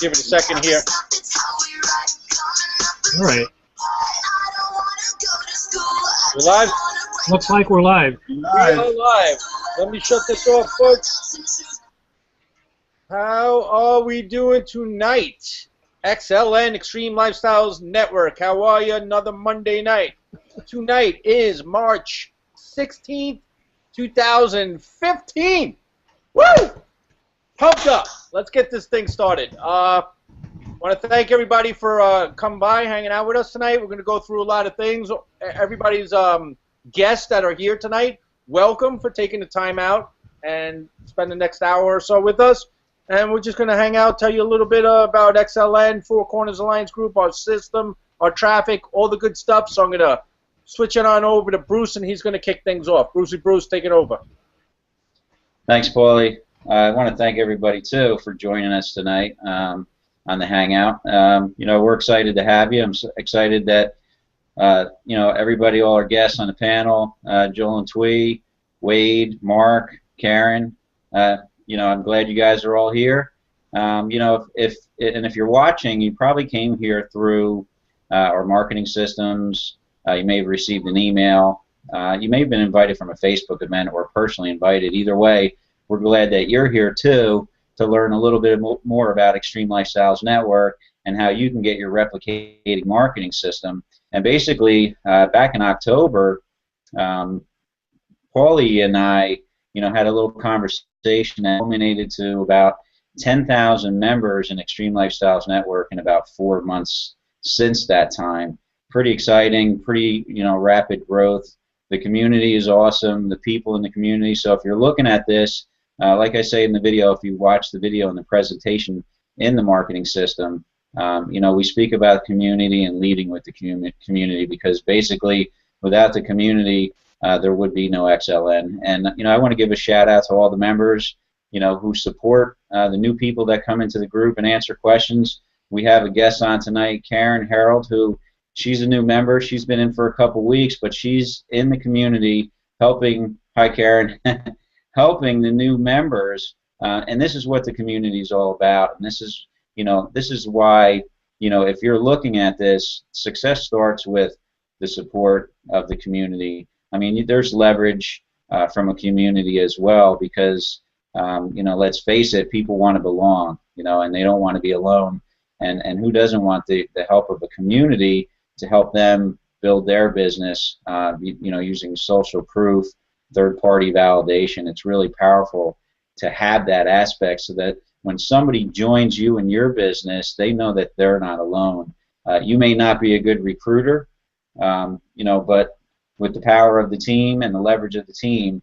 Give it a second here. All right. We're live? Looks like we're live. We are live. Let me shut this off, folks. How are we doing tonight? XLN Xtreme Lifestyles Network. How are you? Another Monday night. Tonight is March 16th, 2015. Woo! Pumped up. Let's get this thing started. Want to thank everybody for coming by, hanging out with us tonight. We're going to go through a lot of things. Everybody's guests that are here tonight, welcome for taking the time out and spend the next hour or so with us. And we're just going to hang out, tell you a little bit about XLN, Four Corners Alliance Group, our system, our traffic, all the good stuff. So I'm going to switch it on over to Bruce, and he's going to kick things off. Bruce, take it over. Thanks, Paulie. I want to thank everybody, too, for joining us tonight on the Hangout. You know, we're excited to have you. I'm excited that, you know, everybody, all our guests on the panel, Joel and Twee, Wade, Mark, Karen, you know, I'm glad you guys are all here. You know, if you're watching, you probably came here through our marketing systems. You may have received an email. You may have been invited from a Facebook event or personally invited. Either way, we're glad that you're here, too, to learn a little bit more about Xtreme Lifestyles Network and how you can get your replicating marketing system. And basically, back in October, Paulie and I, you know, had a little conversation that culminated to about 10,000 members in Xtreme Lifestyles Network in about 4 months since that time. Pretty exciting, pretty, you know, rapid growth. The community is awesome, the people in the community. So if you're looking at this, like I say in the video, if you watch the video and the presentation in the marketing system, you know, we speak about community and leading with the community, because basically without the community, there would be no XLN. And, you know, I want to give a shout out to all the members, you know, who support the new people that come into the group and answer questions. We have a guest on tonight, Karen Harold, who she's a new member. She's been in for a couple weeks, but she's in the community helping, hi Karen, helping the new members. And this is what the community is all about. And this is, you know, this is why, you know, if you're looking at this, success starts with the support of the community. I mean, there's leverage from a community as well, because, you know, let's face it, people want to belong, you know, and they don't want to be alone. And who doesn't want the help of a community to help them build their business, you know, using social proof, third-party validation. It's really powerful to have that aspect, so that when somebody joins you in your business, they know that they're not alone. You may not be a good recruiter, you know, but with the power of the team and the leverage of the team,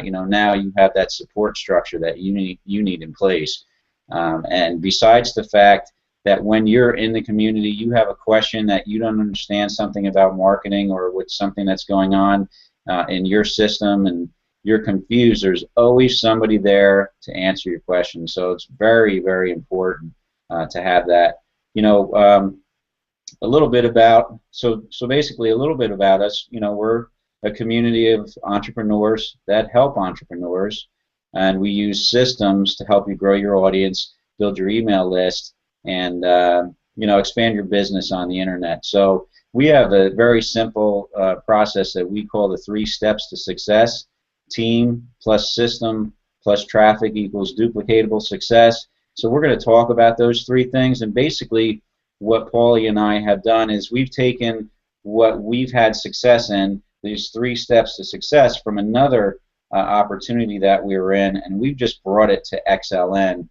you know, now you have that support structure that you need in place. And besides the fact that when you're in the community, you have a question that you don't understand something about marketing or with something that's going on in your system and you're confused, there's always somebody there to answer your question. So it's very, very important to have that. You know, a little bit about, so basically a little bit about us. You know, we're a community of entrepreneurs that help entrepreneurs, and we use systems to help you grow your audience, build your email list, and you know, expand your business on the internet. So we have a very simple process that we call the 3 steps to success. Team plus system plus traffic equals duplicatable success. So we're going to talk about those 3 things, and basically what Paulie and I have done is we've taken what we've had success in, these 3 steps to success, from another opportunity that we were in, and we've just brought it to XLN.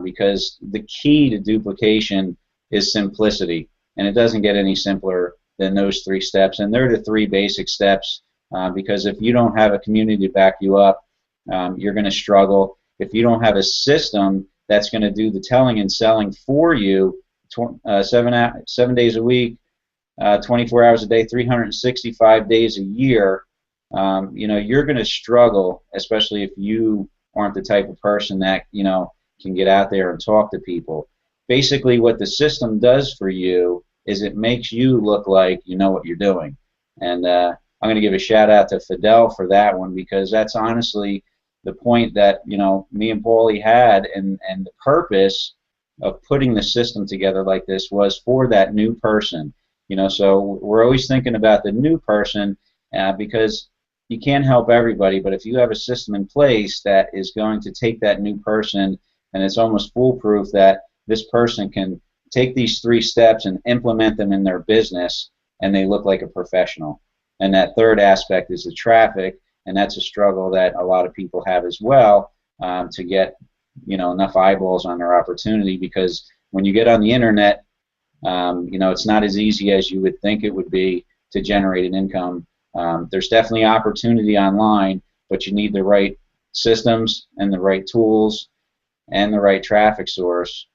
Because the key to duplication is simplicity, and it doesn't get any simpler than those 3 steps. And they're the 3 basic steps, because if you don't have a community to back you up, you're going to struggle. If you don't have a system that's going to do the telling and selling for you 7 days a week, 24 hours a day, 365 days a year, you know, you're going to struggle, especially if you aren't the type of person that, you know, can get out there and talk to people. Basically, what the system does for you is it makes you look like you know what you're doing. And I'm going to give a shout out to Fidel for that one, because that's honestly the point that, you know, me and Paulie had, and the purpose of putting the system together like this was for that new person. You know, so we're always thinking about the new person because you can't help everybody, but if you have a system in place that is going to take that new person, and it's almost foolproof that this person can take these 3 steps and implement them in their business, and they look like a professional. And that third aspect is the traffic, and that's a struggle that a lot of people have as well, to get, you know, enough eyeballs on their opportunity, because when you get on the internet, you know, it's not as easy as you would think it would be to generate an income. There's definitely opportunity online, but you need the right systems and the right tools and the right traffic source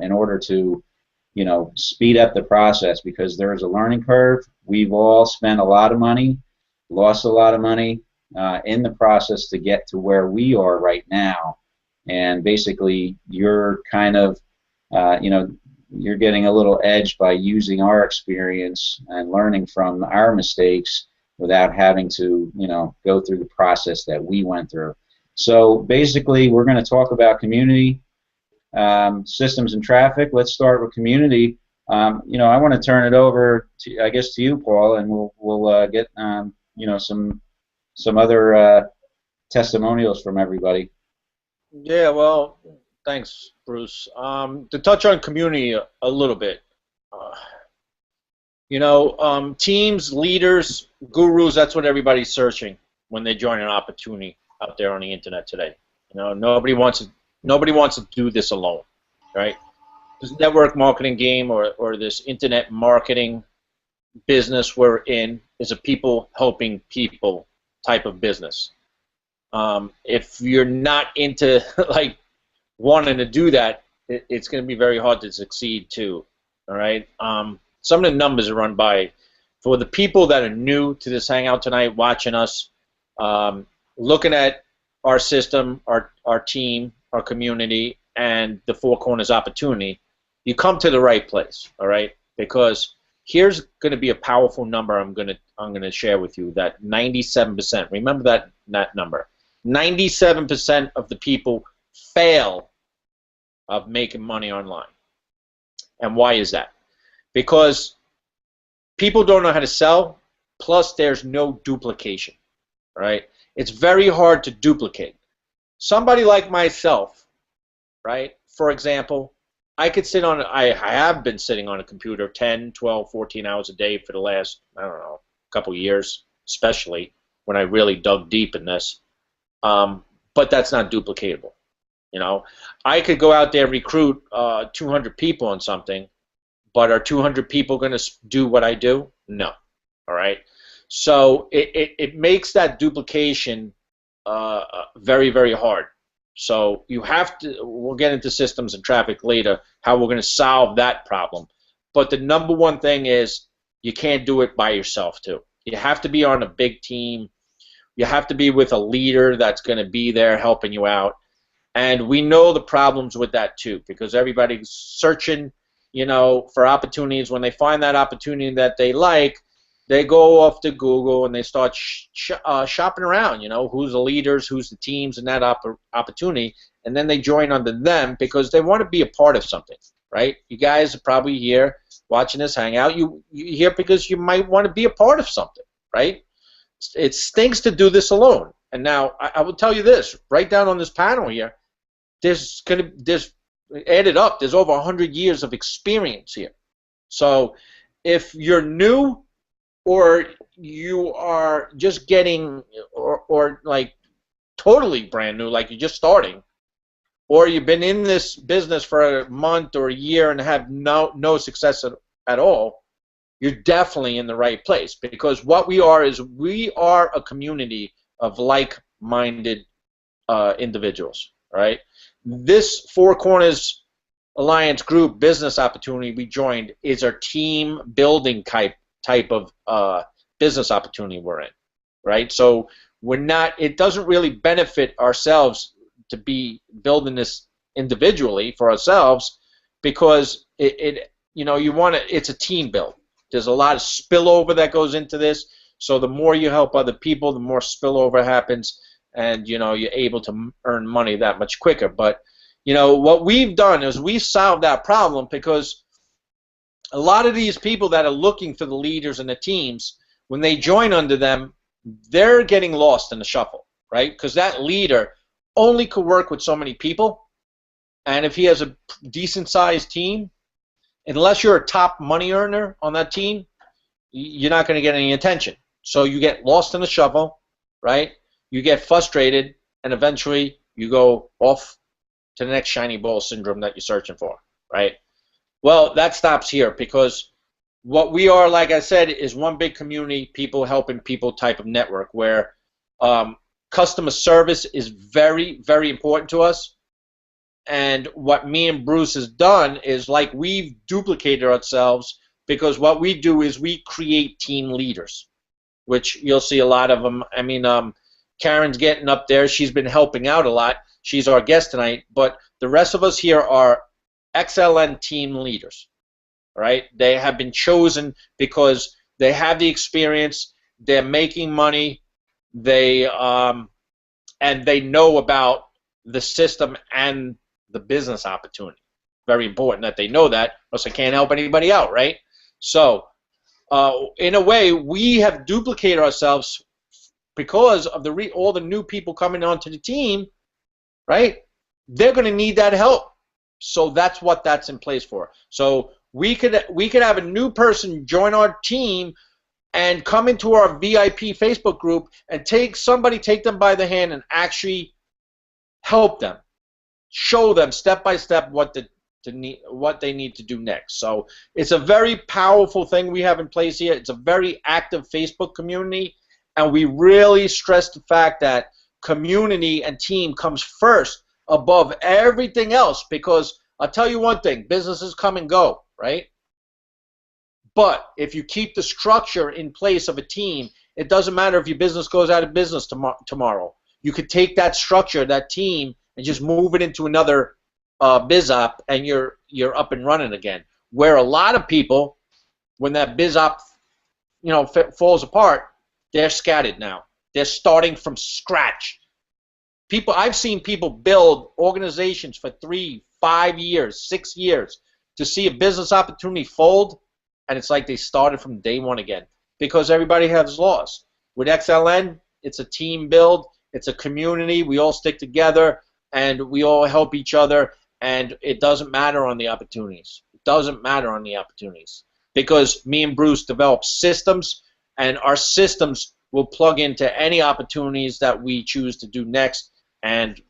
in order to, you know, speed up the process, because there's a learning curve. We've all spent a lot of money, lost a lot of money in the process to get to where we are right now. And basically, you're kind of, you know, you're getting a little edge by using our experience and learning from our mistakes without having to, you know, go through the process that we went through. So basically, we're going to talk about community, systems, and traffic. Let's start with community. You know, I want to turn it over to, I guess, to you, Paul, and we'll get, you know, some other testimonials from everybody. Yeah, well, thanks, Bruce. To touch on community a little bit, you know, teams, leaders, gurus, that's what everybody's searching when they join an opportunity out there on the internet today. You know, nobody wants to do this alone, right? This network marketing game or this internet marketing business we're in is a people helping people type of business. If you're not into like wanting to do that, it's going to be very hard to succeed too. All right. Some of the numbers are run by, for the people that are new to this Hangout tonight, watching us, looking at our system, our team, our community, and the Four Corners opportunity, you come to the right place. All right, because here's going to be a powerful number I'm going to share with you, that 97%. Remember that number. 97% of the people fail of making money online. And why is that? Because people don't know how to sell, plus there's no duplication, right? It's very hard to duplicate. Somebody like myself, right? For example, I have been sitting on a computer 10, 12, 14 hours a day for the last, I don't know, couple years, especially when I really dug deep in this. But that's not duplicatable. You know, I could go out there and recruit 200 people on something, but are 200 people going to do what I do? No. All right. So it makes that duplication very, very hard. So you have to, we'll get into systems and traffic later, how we're going to solve that problem. But the number one thing is you can't do it by yourself too. You have to be on a big team. You have to be with a leader that's going to be there helping you out. And we know the problems with that too, because everybody's searching, you know, for opportunities. When they find that opportunity that they like, they go off to Google and they start shopping around, you know, who's the leaders, who's the teams in that opportunity, and then they join under them because they want to be a part of something, right? You guys are probably here watching this Hangout. You're here because you might want to be a part of something, right? It stinks to do this alone. And now I will tell you this, right down on this panel here, there's added up, there's over 100 years of experience here. So if you're new, or you are just getting, or like totally brand new, like you're just starting, or you've been in this business for a month or a year and have no success at all, you're definitely in the right place, because what we are is we are a community of like-minded individuals, right? This Four Corners Alliance Group business opportunity we joined is our team building type of business opportunity we're in, right? So we're not, it doesn't really benefit ourselves to be building this individually for ourselves, because you know, it's a team build. There's a lot of spillover that goes into this, so the more you help other people, the more spillover happens, and you know, you're able to earn money that much quicker. But You know, what we've done is we've solved that problem, because a lot of these people that are looking for the leaders and the teams, when they join under them, they're getting lost in the shuffle, right? Because that leader only could work with so many people, and if he has a decent-sized team, unless you're a top money earner on that team, you're not going to get any attention. So you get lost in the shuffle, right? You get frustrated, and eventually you go off to the next shiny ball syndrome that you're searching for, right? Well, that stops here, because what we are, like I said, is one big community, people helping people type of network, where customer service is very, very important to us. And what me and Bruce has done is, like, we've duplicated ourselves, because what we do is we create team leaders, which you'll see a lot of them. I mean, Karen's getting up there. She's been helping out a lot. She's our guest tonight. But the rest of us here are XLN team leaders, right? They have been chosen because they have the experience, they're making money, and they know about the system and the business opportunity. Very important that they know that, or else they can't help anybody out, right? So, in a way, we have duplicated ourselves because of all the new people coming onto the team, right? They're going to need that help. So that's what that's in place for. So we could have a new person join our team and come into our VIP Facebook group and take them by the hand and actually help them, show them step by step what they need to do next. So it's a very powerful thing we have in place here. It's a very active Facebook community, and we really stress the fact that community and team comes first above everything else, because I'll tell you one thing, businesses come and go, right? But if you keep the structure in place of a team, it doesn't matter if your business goes out of business tomorrow. You could take that structure, that team, and just move it into another biz op, and you're up and running again. Where a lot of people, when that biz op, falls apart, they're scattered now. They're starting from scratch. I've seen people build organizations for 3, 5 years, 6 years to see a business opportunity fold, and it's like they started from day one again, because everybody has lost. With XLN, it's a team build, it's a community, we all stick together, and we all help each other, and it doesn't matter on the opportunities. It doesn't matter on the opportunities, because me and Bruce develop systems, and our systems will plug into any opportunities that we choose to do next, and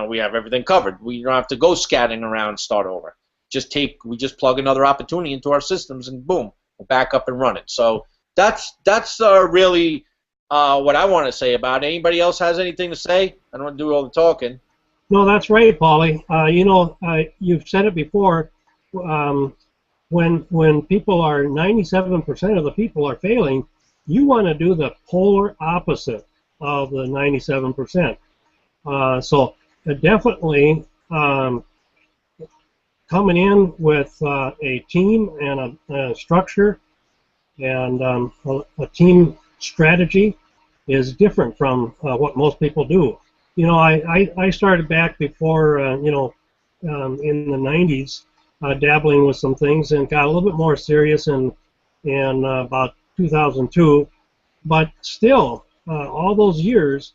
we have everything covered. We don't have to go scatting around and start over. We just plug another opportunity into our systems, and boom, we're back up and running. So that's really what I want to say about it. Anybody else has anything to say? I don't want to do all the talking. No, that's right, Paulie. You've said it before. When people are 97% of the people are failing, you want to do the polar opposite of the 97%. So definitely coming in with a team and a structure and a team strategy is different from what most people do. I started back before, in the 90s, dabbling with some things, and got a little bit more serious in about 2002. But still, all those years,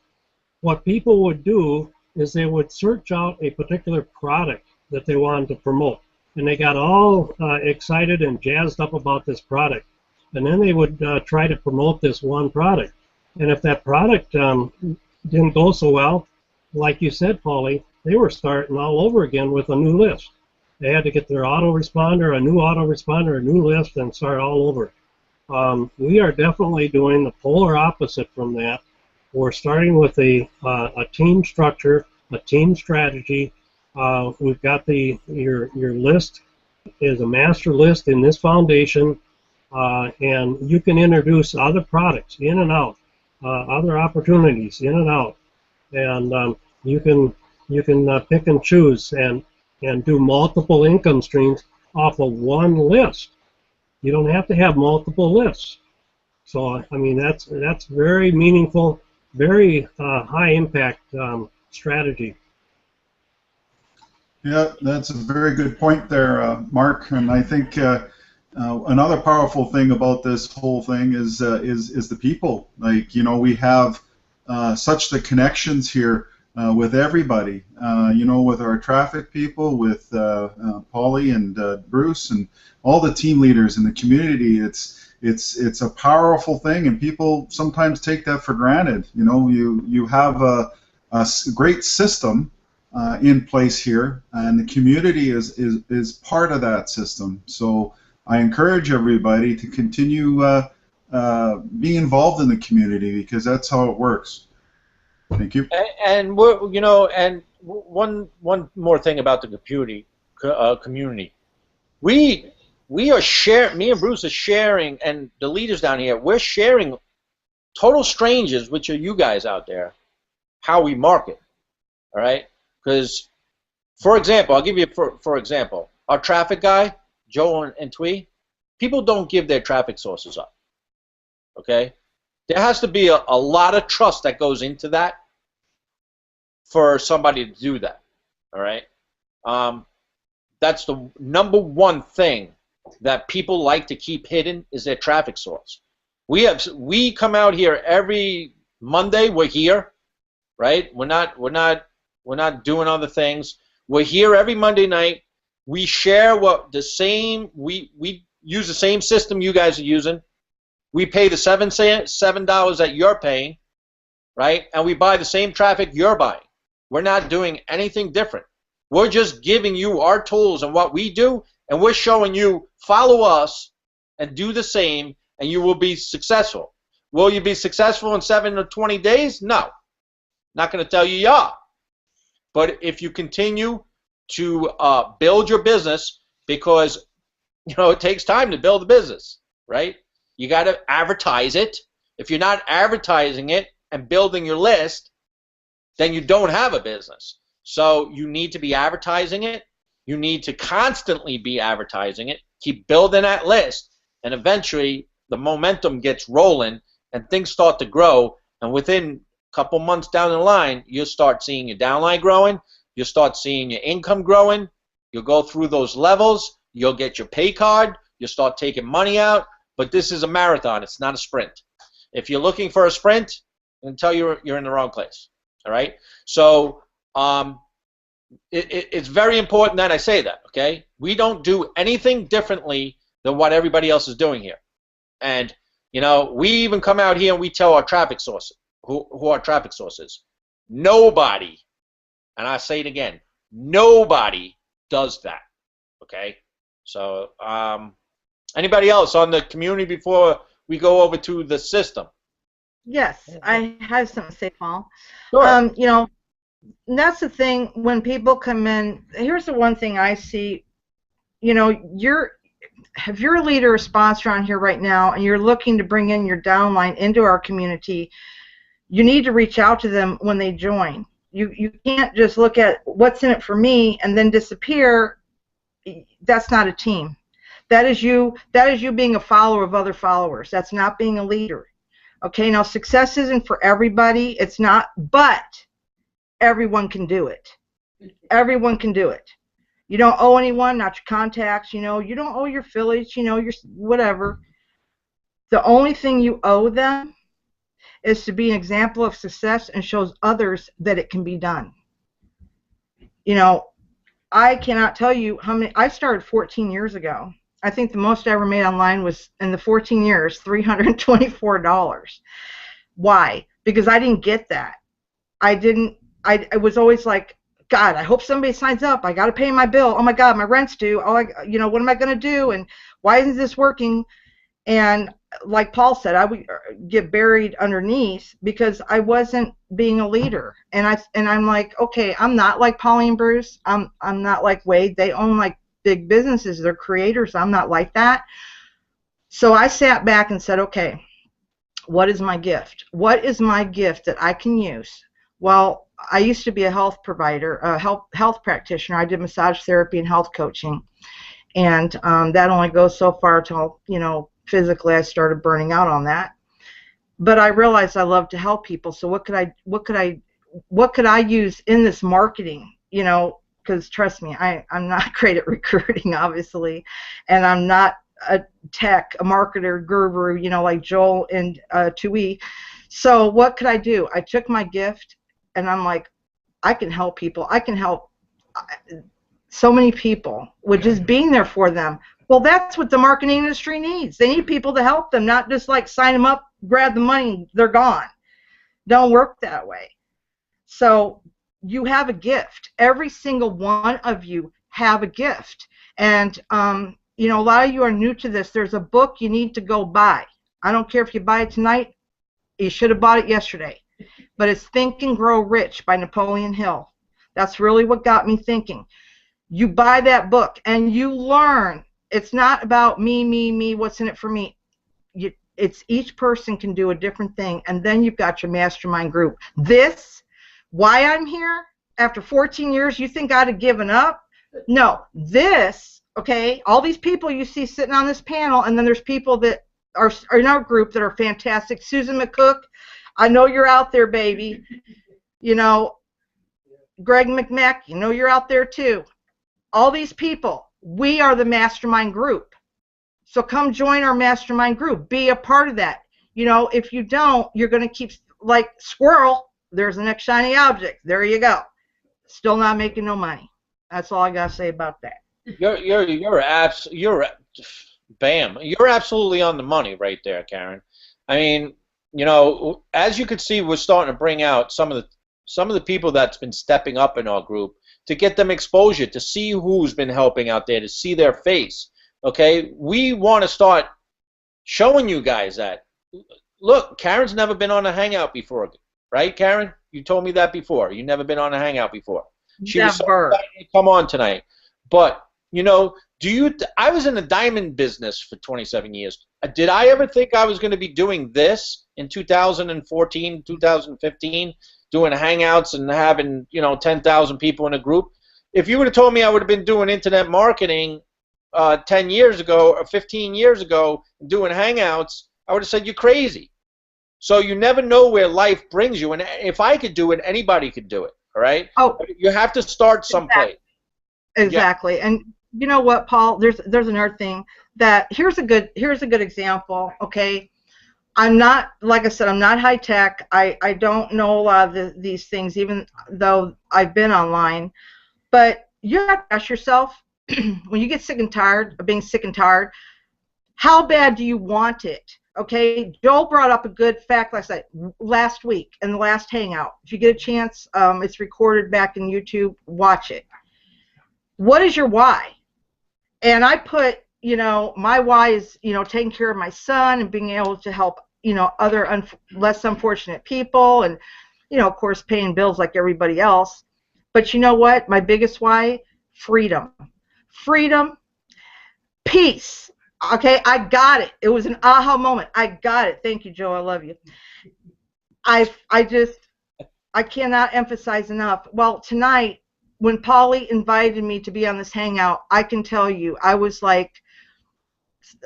what people would do is they would search out a particular product that they wanted to promote, and they got all excited and jazzed up about this product, and then they would try to promote this one product. And if that product didn't go so well, like you said, Paulie, they were starting all over again with a new list. They had to get their autoresponder, a new autoresponder, a new list, and start all over. We are definitely doing the polar opposite from that. We're starting with a team structure, a team strategy. We've got your list is a master list in this foundation, and you can introduce other products in and out, other opportunities in and out, and you can pick and choose and do multiple income streams off of one list. You don't have to have multiple lists. So I mean that's very meaningful, very high impact strategy. Yeah, that's a very good point there, Mark. And I think another powerful thing about this whole thing is the people. Like, you know, we have such the connections here with everybody. You know, with our traffic people, with Polly and Bruce, and all the team leaders in the community. It's a powerful thing, and people sometimes take that for granted. You know, you have a great system in place here, and the community is part of that system. So I encourage everybody to continue being involved in the community, because that's how it works. Thank you. And we're, you know, and one more thing about the community. We are sharing. Me and Bruce are sharing, and the leaders down here, we're sharing total strangers, which are you guys out there, how we market. All right. Because, for example, I'll give you for example, our traffic guy, Joe and Twee, people don't give their traffic sources up. Okay? There has to be a lot of trust that goes into that for somebody to do that. All right? That's the #1 thing that people like to keep hidden is their traffic source. We come out here every Monday. We're here, right? We're not doing other things. We're here every Monday night. We share we use the same system you guys are using. We pay the $7 that you're paying, right? And we buy the same traffic you're buying. We're not doing anything different. We're just giving you our tools and what we do, and we're showing you follow us and do the same, and you will be successful. Will you be successful in 7 or 20 days? No. Not going to tell you yeah. But if you continue to build your business, because you know it takes time to build a business, right? You got to advertise it. If you're not advertising it and building your list, then you don't have a business. So you need to be advertising it. You need to constantly be advertising it. Keep building that list, and eventually the momentum gets rolling and things start to grow. And within couple months down the line, you'll start seeing your downline growing. You'll start seeing your income growing. You'll go through those levels. You'll get your pay card. You'll start taking money out. But this is a marathon. It's not a sprint. If you're looking for a sprint, I'm going to tell you you're in the wrong place. All right? So it's very important that I say that, okay? We don't do anything differently than what everybody else is doing here. And, you know, we even come out here and we tell our traffic sources. Who our traffic source is. Nobody, and I say it again, nobody does that. Okay? So, anybody else on the community before we go over to the system? Yes, I have something to say, Paul. Sure. You know, that's the thing when people come in. Here's the one thing I see. You know, if you're a leader or sponsor on here right now, and you're looking to bring in your downline into our community, you need to reach out to them when they join. You can't just look at what's in it for me and then disappear. That's not a team. That is you being a follower of other followers. That's not being a leader. Okay, now success isn't for everybody. It's not, but everyone can do it. Everyone can do it. You don't owe anyone, not your contacts, you know, you don't owe your affiliates, you know, your whatever. The only thing you owe them is to be an example of success and shows others that it can be done. You know, I cannot tell you how many. I started 14 years ago. I think the most I ever made online was, in the 14 years, $324. Why? Because I didn't get that. I was always like, God, I hope somebody signs up. I got to pay my bill. Oh my God, my rent's due. Oh, you know, what am I going to do? And why isn't this working? And like Paul said, I would get buried underneath because I wasn't being a leader. And I'm like, okay, I'm not like Polly and Bruce. I'm not like Wade. They own like big businesses. They're creators. I'm not like that. So I sat back and said, okay, what is my gift? What is my gift that I can use? Well, I used to be a health provider, a health practitioner. I did massage therapy and health coaching. And that only goes so far till, you know, physically I started burning out on that. But I realized I love to help people. So what could I use in this marketing? You know, because trust me, I'm not great at recruiting, obviously, and I'm not a marketer guru, you know, like Joel and Tui. So what could I do? I took my gift, and I'm like, I can help people. I can help so many people with just being there for them. Well, that's what the marketing industry needs. They need people to help them, not just like sign them up, grab the money, they're gone. Don't work that way. So you have a gift. Every single one of you have a gift. And, you know, a lot of you are new to this. There's a book you need to go buy. I don't care if you buy it tonight. You should have bought it yesterday. But it's Think and Grow Rich by Napoleon Hill. That's really what got me thinking. You buy that book and you learn. It's not about me, what's in it for me. It's each person can do a different thing, and then you've got your mastermind group. This, why I'm here after 14 years, you think I'd have given up? No, this, okay, all these people you see sitting on this panel, and then there's people that are in our group that are fantastic. Susan McCook, I know you're out there, baby. You know, Greg McMack, you know you're out there too. All these people, we are the mastermind group. So come join our mastermind group. Be a part of that. You know, if you don't, you're going to keep, like squirrel, there's the next shiny object. There you go. Still not making no money. That's all I got to say about that. Bam. You're absolutely on the money right there, Karen. I mean, you know, as you can see, we're starting to bring out some of the people that's been stepping up in our group to get them exposure, to see who's been helping out there, to see their face. Okay, we want to start showing you guys that. Look, Karen's never been on a Hangout before, right, Karen? You told me that before. You've never been on a Hangout before. She was so excited to come on tonight. But, you know, I was in the diamond business for 27 years. Did I ever think I was going to be doing this in 2014, 2015, doing Hangouts and having, you know, 10,000 people in a group? If you would have told me I would have been doing internet marketing 10 years ago or 15 years ago doing Hangouts, I would have said you're crazy. So you never know where life brings you, and if I could do it, anybody could do it. All right? Oh, you have to start someplace. Exactly. Yeah. And you know what, Paul? There's another thing that here's a good example. Okay, I'm not, like I said, I'm not high tech. I don't know a lot of these things, even though I've been online. But you have to ask yourself, when you get sick and tired of being sick and tired, how bad do you want it? Okay, Joel brought up a good fact last week in the last Hangout. If you get a chance, it's recorded back in YouTube. Watch it. What is your why? And I put, you know, my why is, you know, taking care of my son and being able to help, you know, other less unfortunate people, and, you know, of course, paying bills like everybody else. But you know what? My biggest why? Freedom. Freedom, peace. Okay, I got it. It was an aha moment. I got it. Thank you, Joe. I love you. I cannot emphasize enough. Well, tonight, when Polly invited me to be on this Hangout, I can tell you, I was like,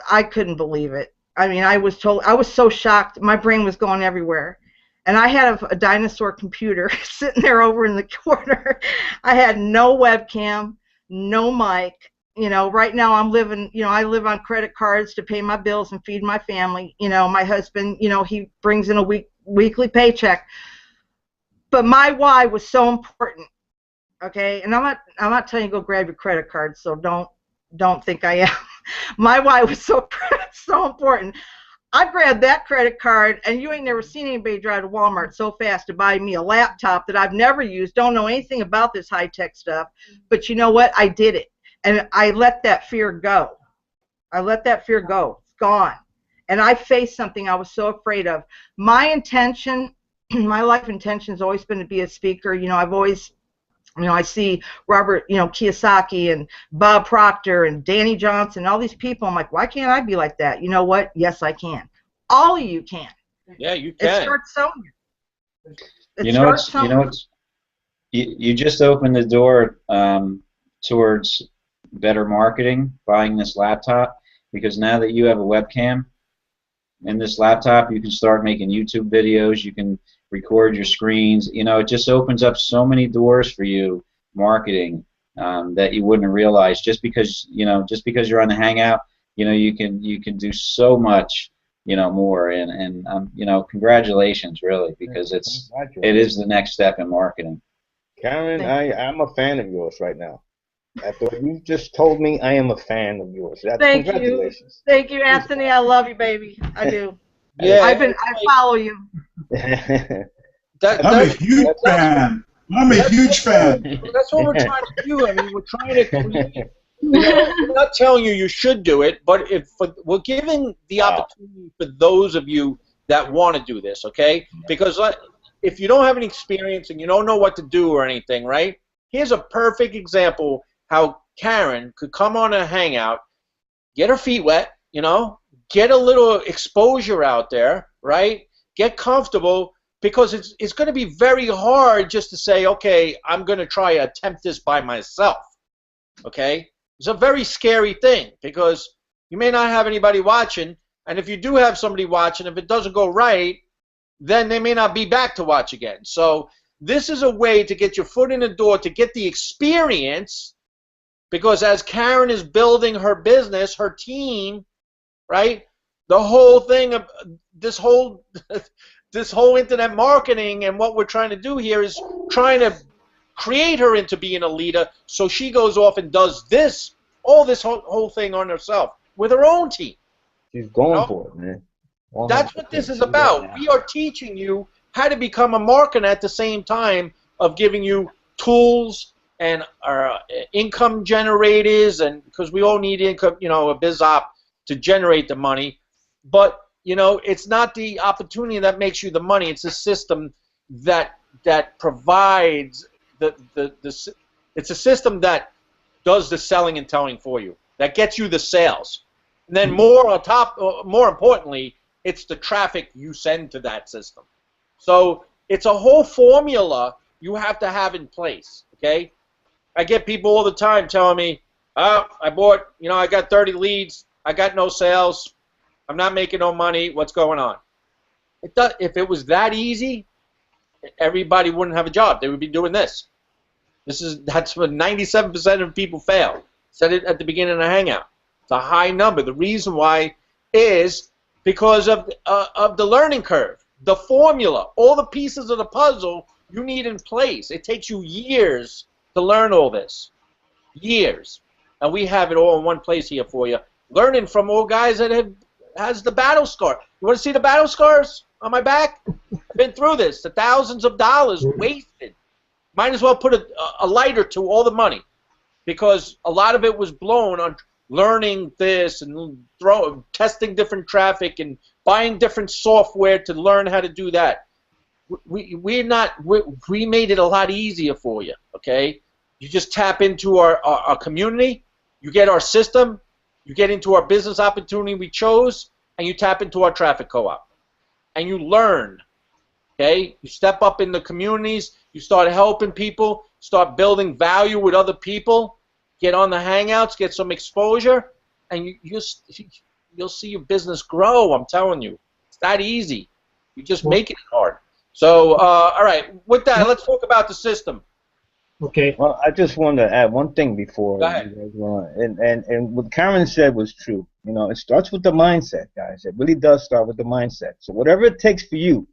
I couldn't believe it. I mean, I was so shocked. My brain was going everywhere. And I had a dinosaur computer sitting there over in the corner. I had no webcam, no mic. You know, right now I'm living, you know, I live on credit cards to pay my bills and feed my family. You know, my husband, you know, he brings in a weekly paycheck. But my why was so important. Okay, and I'm not telling you to go grab your credit card, so don't think I am. My why was so important. I grabbed that credit card, and you ain't never seen anybody drive to Walmart so fast to buy me a laptop that I've never used, don't know anything about this high-tech stuff, but you know what? I did it, and I let that fear go. I let that fear go. It's gone. And I faced something I was so afraid of. My intention, my life intention has always been to be a speaker. You know, I've always, you know, I see Robert, you know, Kiyosaki and Bob Proctor and Danny Johnson, all these people. I'm like, why can't I be like that? You know what? Yes, I can. All of you can. Yeah, you can. It starts somewhere. You just opened the door towards better marketing, buying this laptop, because now that you have a webcam in this laptop, you can start making YouTube videos, you can record your screens. You know, it just opens up so many doors for you, marketing, that you wouldn't have realized just because you're on the Hangout. You can do so much more, and congratulations, really, because it is the next step in marketing. Karen, I'm a fan of yours right now. After what you just told me, I am a fan of yours. Congratulations. Thank you, Anthony. I love you, baby. I do. Yeah, I follow you. I'm a huge fan. I'm a huge fan. That's what we're trying to do. I mean, we're trying to create. We're not telling you should do it, but we're giving the opportunity for those of you that want to do this, okay? Because if you don't have any experience and you don't know what to do or anything, right? Here's a perfect example how Karen could come on a Hangout, get her feet wet, get a little exposure out there, right? Get comfortable, because it's going to be very hard just to say, okay, I'm going to try to attempt this by myself, okay? It's a very scary thing, because you may not have anybody watching, and if you do have somebody watching, if it doesn't go right, then they may not be back to watch again. So this is a way to get your foot in the door, to get the experience, because as Karen is building her business, her team, right, the whole thing of this whole internet marketing and what we're trying to do here is trying to create her into being a leader, so she goes off and does all this whole thing on herself with her own team. She's going for it, man. That's what this is about. We are teaching you how to become a marketer at the same time of giving you tools and income generators, and because we all need income, a biz op to generate the money. But it's not the opportunity that makes you the money. It's a system that provides it's a system that does the selling and telling for you, that gets you the sales. And then more importantly, it's the traffic you send to that system. So it's a whole formula you have to have in place, okay? I get people all the time telling me, I bought, I got 30 leads, I got no sales, I'm not making no money, what's going on? If it was that easy, everybody wouldn't have a job. They would be doing this. That's what 97% of people fail. Said it at the beginning of the Hangout. It's a high number. The reason why is because of the learning curve, the formula, all the pieces of the puzzle you need in place. It takes you years to learn all this. Years. And we have it all in one place here for you. Learning from all guys that has the battle scar. You want to see the battle scars on my back? I've been through this. The thousands of dollars wasted. Might as well put a lighter to all the money, because a lot of it was blown on learning this and testing different traffic and buying different software to learn how to do that. We made it a lot easier for you, okay? You just tap into our community, you get our system, you get into our business opportunity we chose, and you tap into our traffic co-op. And you learn, okay? You step up in the communities, you start helping people, start building value with other people, get on the Hangouts, get some exposure, and you'll see your business grow, I'm telling you. It's that easy. You just make it hard. So, all right, with that, let's talk about the system. Okay. Well, I just wanted to add one thing before. Go ahead. You guys go on. And what Karen said was true. It starts with the mindset, guys. It really does start with the mindset. So whatever it takes for you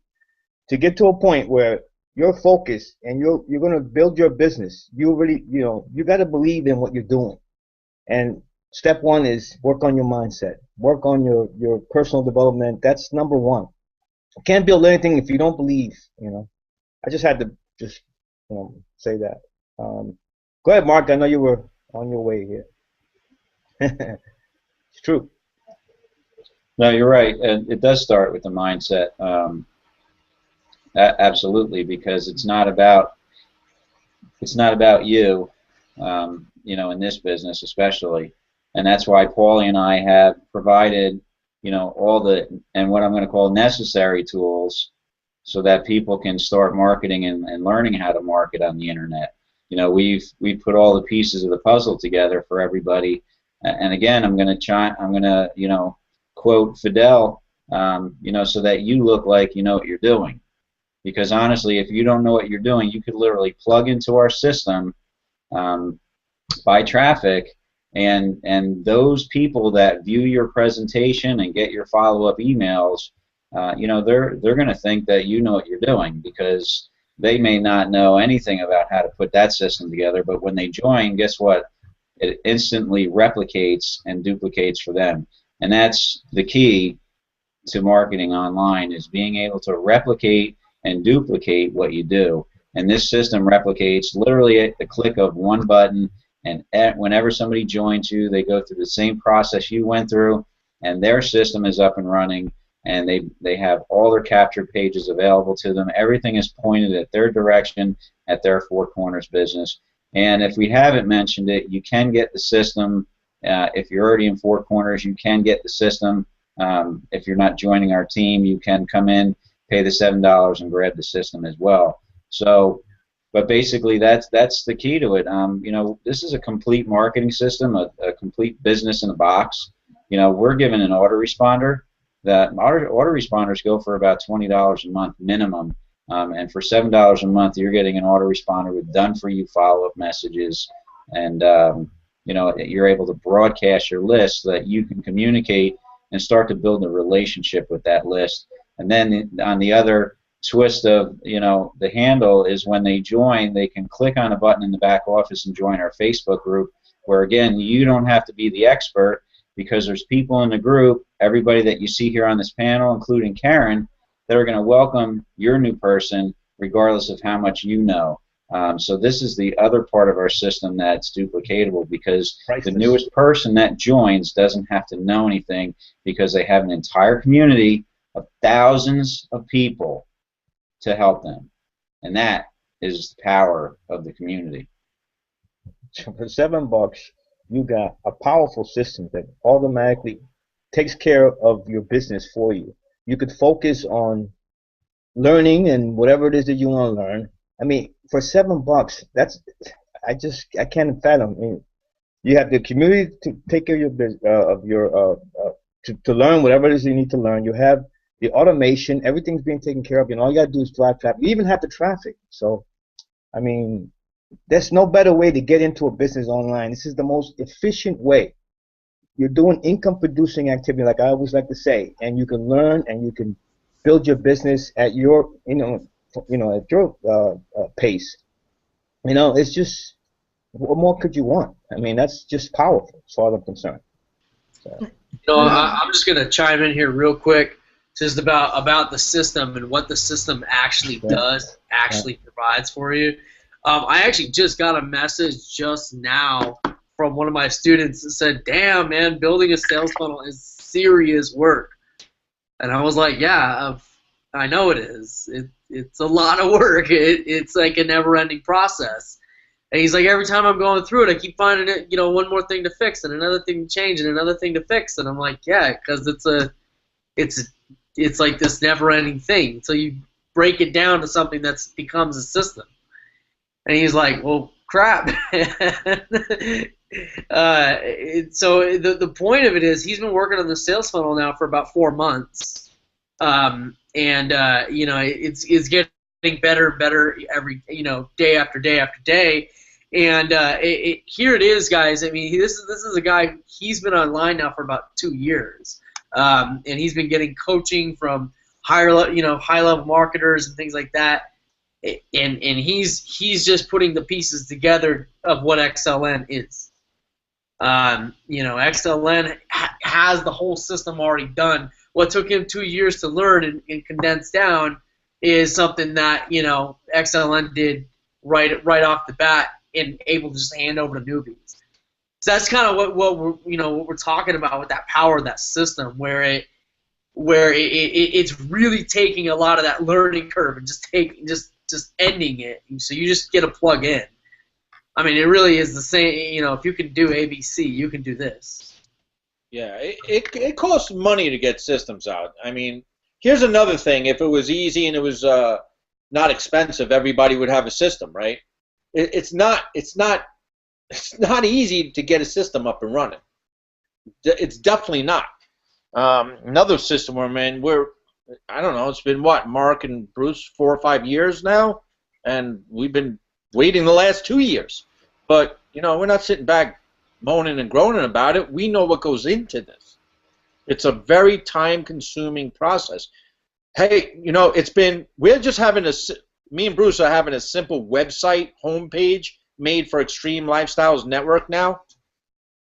to get to a point where you're focused and you're going to build your business, you really, you got to believe in what you're doing. And step one is work on your mindset. Work on your personal development. That's number one. You can't build anything if you don't believe, I just had to say that. Go ahead, Mark. I know you were on your way here. It's true. No, you're right. And it does start with the mindset. Absolutely, because it's not about you, in this business especially, and that's why Paulie and I have provided, all the what I'm going to call necessary tools, so that people can start marketing and learning how to market on the internet. We've put all the pieces of the puzzle together for everybody, and again, I'm going to quote Fidel, so that you look like you know what you're doing. Because honestly, if you don't know what you're doing, you could literally plug into our system, by traffic, and those people that view your presentation and get your follow-up emails, you know, they're going to think that you know what you're doing, because they may not know anything about how to put that system together, but when they join, guess what? It instantly replicates and duplicates for them. And that's the key to marketing online, is being able to replicate and duplicate what you do. And this system replicates literally at the click of one button, and whenever somebody joins you, they go through the same process you went through, and their system is up and running, and they have all their captured pages available to them. Everything is pointed at their direction, at their Four Corners business. And if we haven't mentioned it, you can get the system. If you're already in Four Corners, you can get the system. If you're not joining our team, you can come in, pay the $7, and grab the system as well. So, but basically, that's the key to it. You know, this is a complete marketing system, a complete business in a box. You know, we're given an autoresponder. That autoresponders go for about $20 a month minimum, and for $7 a month, you're getting an autoresponder with done-for-you follow-up messages, and you know, you're able to broadcast your list so that you can communicate and start to build a relationship with that list. And then on the other twist of, you know, the handle is when they join, they can click on a button in the back office and join our Facebook group, where again, you don't have to be the expert, because there's people in the group, everybody that you see here on this panel, including Karen, that are going to welcome your new person regardless of how much you know. So this is the other part of our system that's duplicatable, because the newest person that joins doesn't have to know anything, because they have an entire community of thousands of people to help them. And that is the power of the community. For $7, you got a powerful system that automatically takes care of your business for you. You could focus on learning and whatever it is that you want to learn. I mean, for $7, that's I can't fathom. I mean, you have the community to take care of your business, to learn whatever it is you need to learn. You have the automation, everything's being taken care of, and all you gotta do is drive traffic. You even have the traffic. So, I mean, there's no better way to get into a business online. This is the most efficient way. You're doing income-producing activity, like I always like to say, and you can learn and you can build your business at your, at your pace. You know, it's just, what more could you want? I mean, that's just powerful, as far as I'm concerned. So. You know, I'm just gonna chime in here real quick, just about the system and what the system actually does, provides for you. I actually just got a message just now from one of my students that said, "Damn, man, building a sales funnel is serious work." And I was like, "Yeah, I know it is. It's a lot of work. It's like a never-ending process." And he's like, "Every time I'm going through it, I keep finding it, you know, one more thing to fix and another thing to change and another thing to fix." And I'm like, "Yeah, because it's like this never-ending thing. So you break it down to something that becomes a system." And he's like, "Well, crap." So the point of it is, he's been working on the sales funnel now for about 4 months, and you know, it's getting better and better every, you know, day after day after day. And here it is, guys. I mean, this is a guy. He's been online now for about 2 years, and he's been getting coaching from high level marketers and things like that. And he's just putting the pieces together of what XLN is. You know, XLN has the whole system already done. What took him 2 years to learn and condense down is something that, you know, XLN did right off the bat and able to just hand over to newbies. So that's kind of what we're talking about with that power of that system, where it's really taking a lot of that learning curve and just ending it, so you just get a plug in. I mean, it really is the same. You know, if you can do ABC, you can do this. Yeah, it costs money to get systems out. I mean, here's another thing: if it was easy and it was not expensive, everybody would have a system, right? It's not easy to get a system up and running. It's definitely not. Another system I don't know, it's been what, Mark and Bruce, 4 or 5 years now, and we've been waiting the last 2 years. But You know, we're not sitting back moaning and groaning about it. We know what goes into this. It's a very time-consuming process. Hey, you know, we're just having me and Bruce are having a simple website homepage made for Xtreme Lifestyles Network now.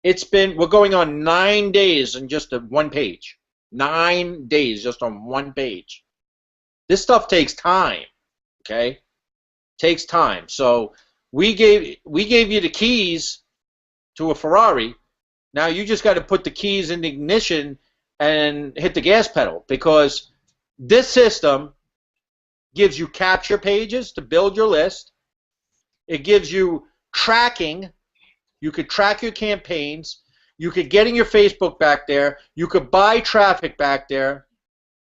We're going on 9 days in just one page. 9 days just on one page. This stuff takes time, okay? Takes time. So we gave you the keys to a Ferrari. Now you just got to put the keys in the ignition and hit the gas pedal, because this system gives you capture pages to build your list. It gives you tracking. You could track your campaigns. You could get in your Facebook back there. You could buy traffic back there.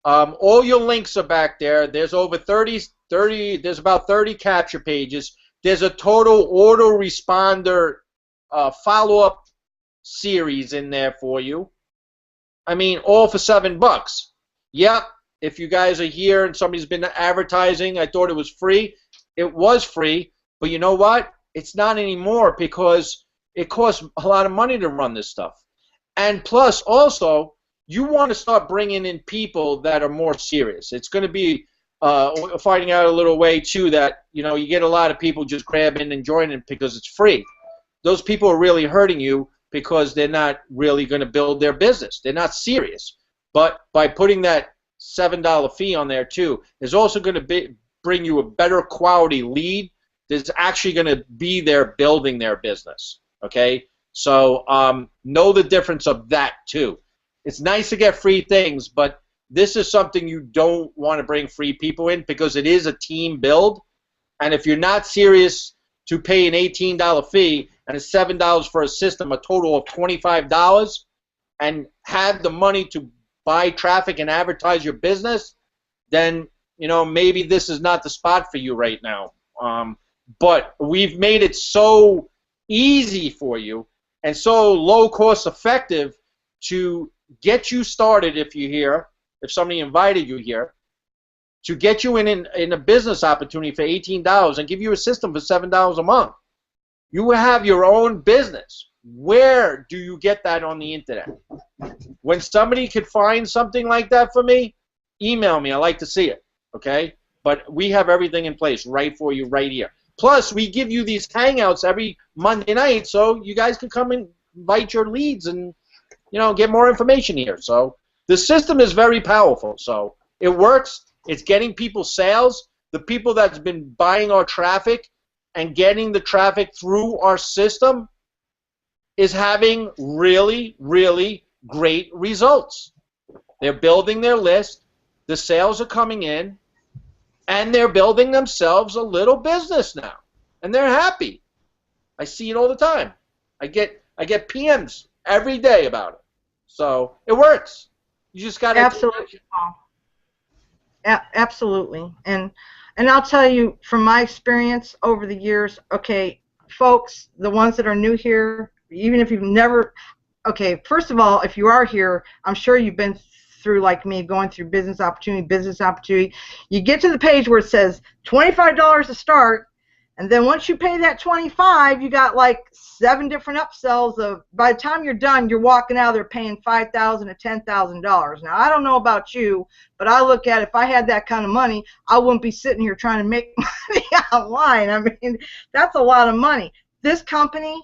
All your links are back there. There's over 30. There's about 30 capture pages. There's a total autoresponder follow-up series in there for you. I mean, all for $7. Yep. If you guys are here and somebody's been advertising, I thought it was free. It was free, but you know what? It's not anymore, because it costs a lot of money to run this stuff. And plus, also, you want to start bringing in people that are more serious. It's going to be finding out a little way, too, that, you know, you get a lot of people just grabbing and joining because it's free. Those people are really hurting you because they're not really going to build their business. They're not serious. But by putting that $7 fee on there, too, is also going to bring you a better quality lead that's actually going to be there building their business. Okay? So know the difference of that, too. It's nice to get free things, but this is something you don't want to bring free people in, because it is a team build. And if you're not serious to pay an $18 fee and a $7 for a system, a total of $25, and have the money to buy traffic and advertise your business, then, you know, maybe this is not the spot for you right now. But we've made it so easy for you and so low cost effective to get you started if you're here, if somebody invited you here, to get you in a business opportunity for $18 and give you a system for $7 a month. You will have your own business. Where do you get that on the internet? When somebody could find something like that for me, email me. I like to see it, okay? But we have everything in place right for you right here. Plus, we give you these hangouts every Monday night, so you guys can come and invite your leads and, you know, get more information here. So the system is very powerful. So it works. It's getting people sales. The people that's been buying our traffic and getting the traffic through our system is having really, really great results. They're building their list. The sales are coming in. And they're building themselves a little business now. And they're happy. I see it all the time. I get PMs every day about it. So it works. You just got to... Absolutely. Absolutely. And I'll tell you from my experience over the years, okay, folks, the ones that are new here, even if you've never... Okay, first of all, if you are here, I'm sure you've been through, like me, going through business opportunity. You get to the page where it says $25 to start, and then once you pay that $25, you got like 7 different upsells of, by the time you're done, you're walking out there paying $5,000 to $10,000. Now, I don't know about you, but I look at it, if I had that kind of money, I wouldn't be sitting here trying to make money online. I mean, that's a lot of money. This company,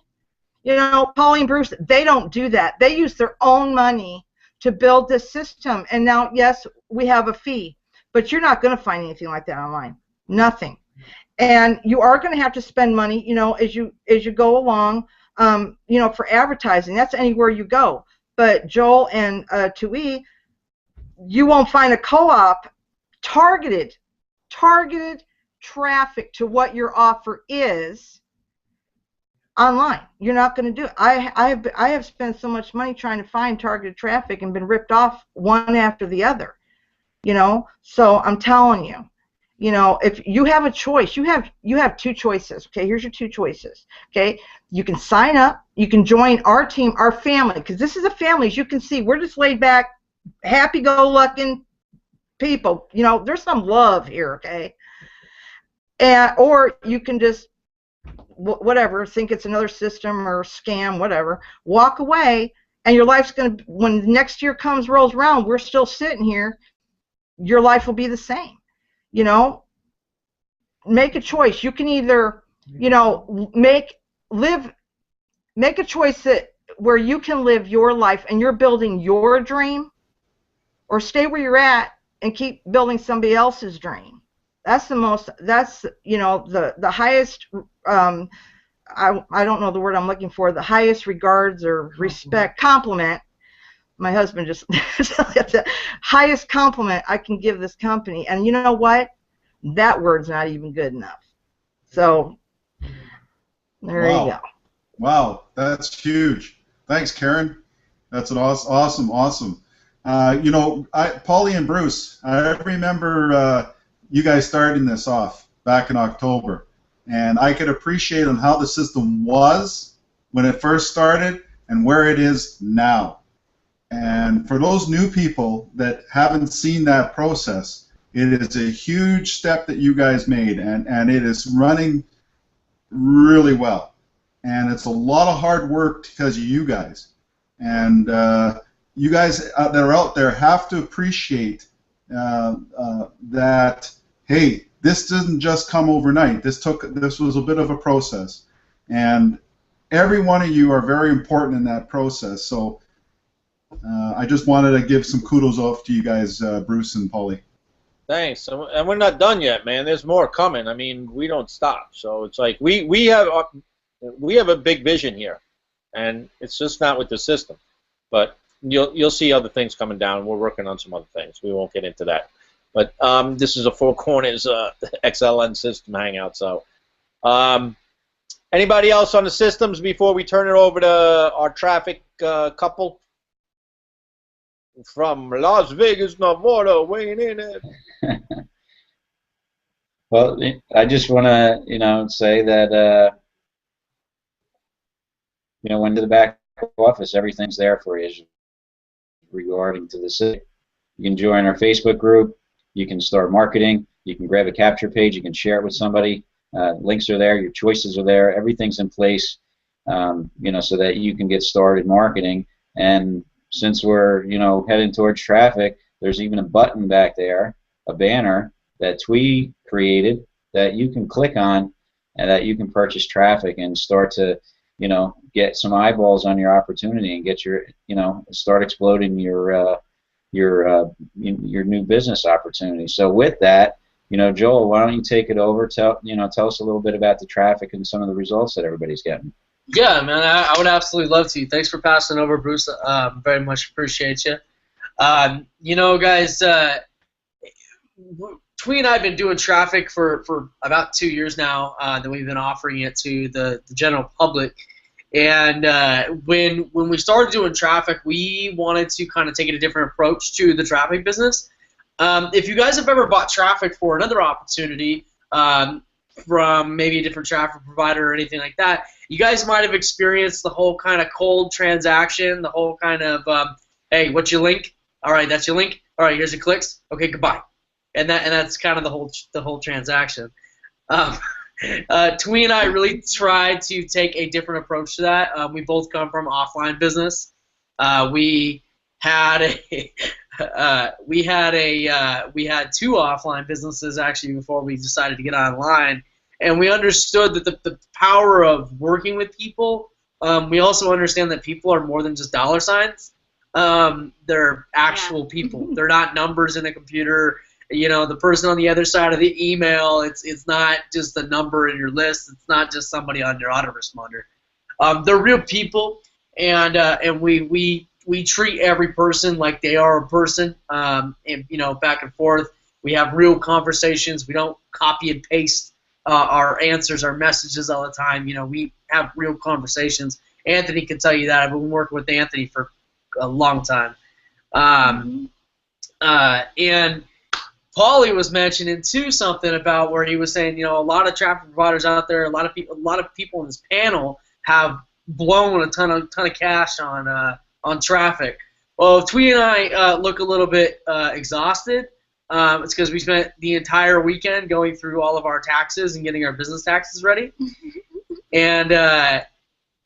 you know, Pauline, Bruce, they don't do that. They use their own money to build this system. And now, yes, we have a fee, but you're not going to find anything like that online. Nothing. And you are going to have to spend money, you know, as you go along, you know, for advertising. That's anywhere you go. But Joel and Tui, you won't find a co-op targeted traffic to what your offer is online. You're not going to do it. I have spent so much money trying to find targeted traffic and been ripped off one after the other, you know. So I'm telling you, you know, if you have a choice, you have 2 choices. Okay, here's your 2 choices. Okay, you can sign up, you can join our team, our family, because this is a family. As you can see, we're just laid back, happy-go-lucky people. You know, there's some love here. Okay, or you can just whatever, think it's another system or scam, whatever, walk away, and your life's going to, when next year rolls around, we're still sitting here, your life will be the same. You know, make a choice. You can either, you know, make a choice that where you can live your life and you're building your dream, or stay where you're at and keep building somebody else's dream. That's you know, the highest, I don't know the word I'm looking for, the highest regards or respect, compliment. My husband just, that's the highest compliment I can give this company. And you know what? That word's not even good enough. So, there you go. Wow, that's huge. Thanks, Karen. That's an awesome. You know, Paulie and Bruce, I remember you guys starting this off back in October, and I could appreciate on how the system was when it first started and where it is now. And for those new people that haven't seen that process, it is a huge step that you guys made, and it is running really well. And it's a lot of hard work because of you guys. And you guys that are out there have to appreciate that, hey, this didn't just come overnight. This was a bit of a process. And every one of you are very important in that process. So I just wanted to give some kudos off to you guys, Bruce and Paulie. Thanks. And we're not done yet, man. There's more coming. I mean, we don't stop. So it's like we have a big vision here, and it's just not with the system. But you'll see other things coming down. We're working on some other things. We won't get into that. But this is a Four Corners XLN system hangout. So anybody else on the systems before we turn it over to our traffic couple from Las Vegas, Nevada, weighing in it? Well, I just want to, say that, when to the back office, everything's there for you regarding to the city. You can join our Facebook group. You can start marketing. You can grab a capture page. You can share it with somebody. Links are there. Your choices are there. Everything's in place, so that you can get started marketing. And since we're, heading towards traffic, there's even a button back there, a banner that Twee created that you can click on and that you can purchase traffic and start to, get some eyeballs on your opportunity and get your, start exploding your new business opportunity. So with that, Joel, why don't you take it over? Tell us a little bit about the traffic and some of the results that everybody's getting. Yeah, man, I would absolutely love to. Thanks for passing over, Bruce. Very much appreciate you. Guys, Twee and I have been doing traffic for about 2 years now. That we've been offering it to the general public. And when we started doing traffic, we wanted to kind of take a different approach to the traffic business. If you guys have ever bought traffic for another opportunity, from maybe a different traffic provider or anything like that, you guys might have experienced the whole kind of cold transaction, the whole kind of, hey, what's your link? All right, that's your link. All right, here's your clicks. Okay, goodbye. And that's kind of the whole transaction. Twee and I really tried to take a different approach to that. We both come from offline business. We had two offline businesses actually before we decided to get online, and we understood that the power of working with people. We also understand that people are more than just dollar signs. They're actual people. They're not numbers in a computer. The person on the other side of the email, it's not just a number in your list. It's not just somebody on your autoresponder. They're real people, and we treat every person like they are a person, and back and forth. We have real conversations. We don't copy and paste our answers, our messages all the time. We have real conversations. Anthony can tell you that. I've been working with Anthony for a long time. And Paulie was mentioning too something about where he was saying, a lot of traffic providers out there, a lot of people in this panel have blown a ton of cash on traffic. Well, if Twee and I look a little bit exhausted, it's because we spent the entire weekend going through all of our taxes and getting our business taxes ready. And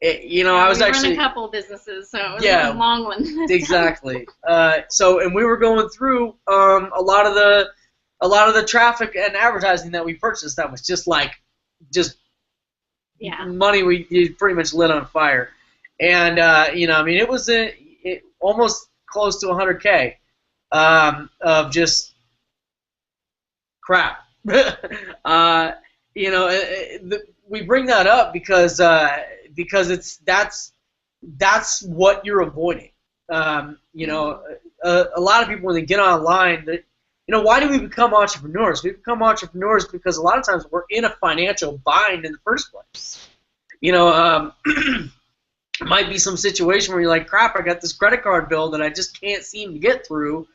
you know, I was actually run a couple businesses, so it was yeah, a long one. Exactly. And we were going through a lot of the traffic and advertising that we purchased that was just money you pretty much lit on fire. And you know, I mean, it was almost close to 100K of just crap. You know, we bring that up because that's what you're avoiding. You know, a lot of people when they get online, you know, why do we become entrepreneurs? We become entrepreneurs because a lot of times we're in a financial bind in the first place. You know, it might be some situation where you're like, crap, I got this credit card bill that I just can't seem to get through.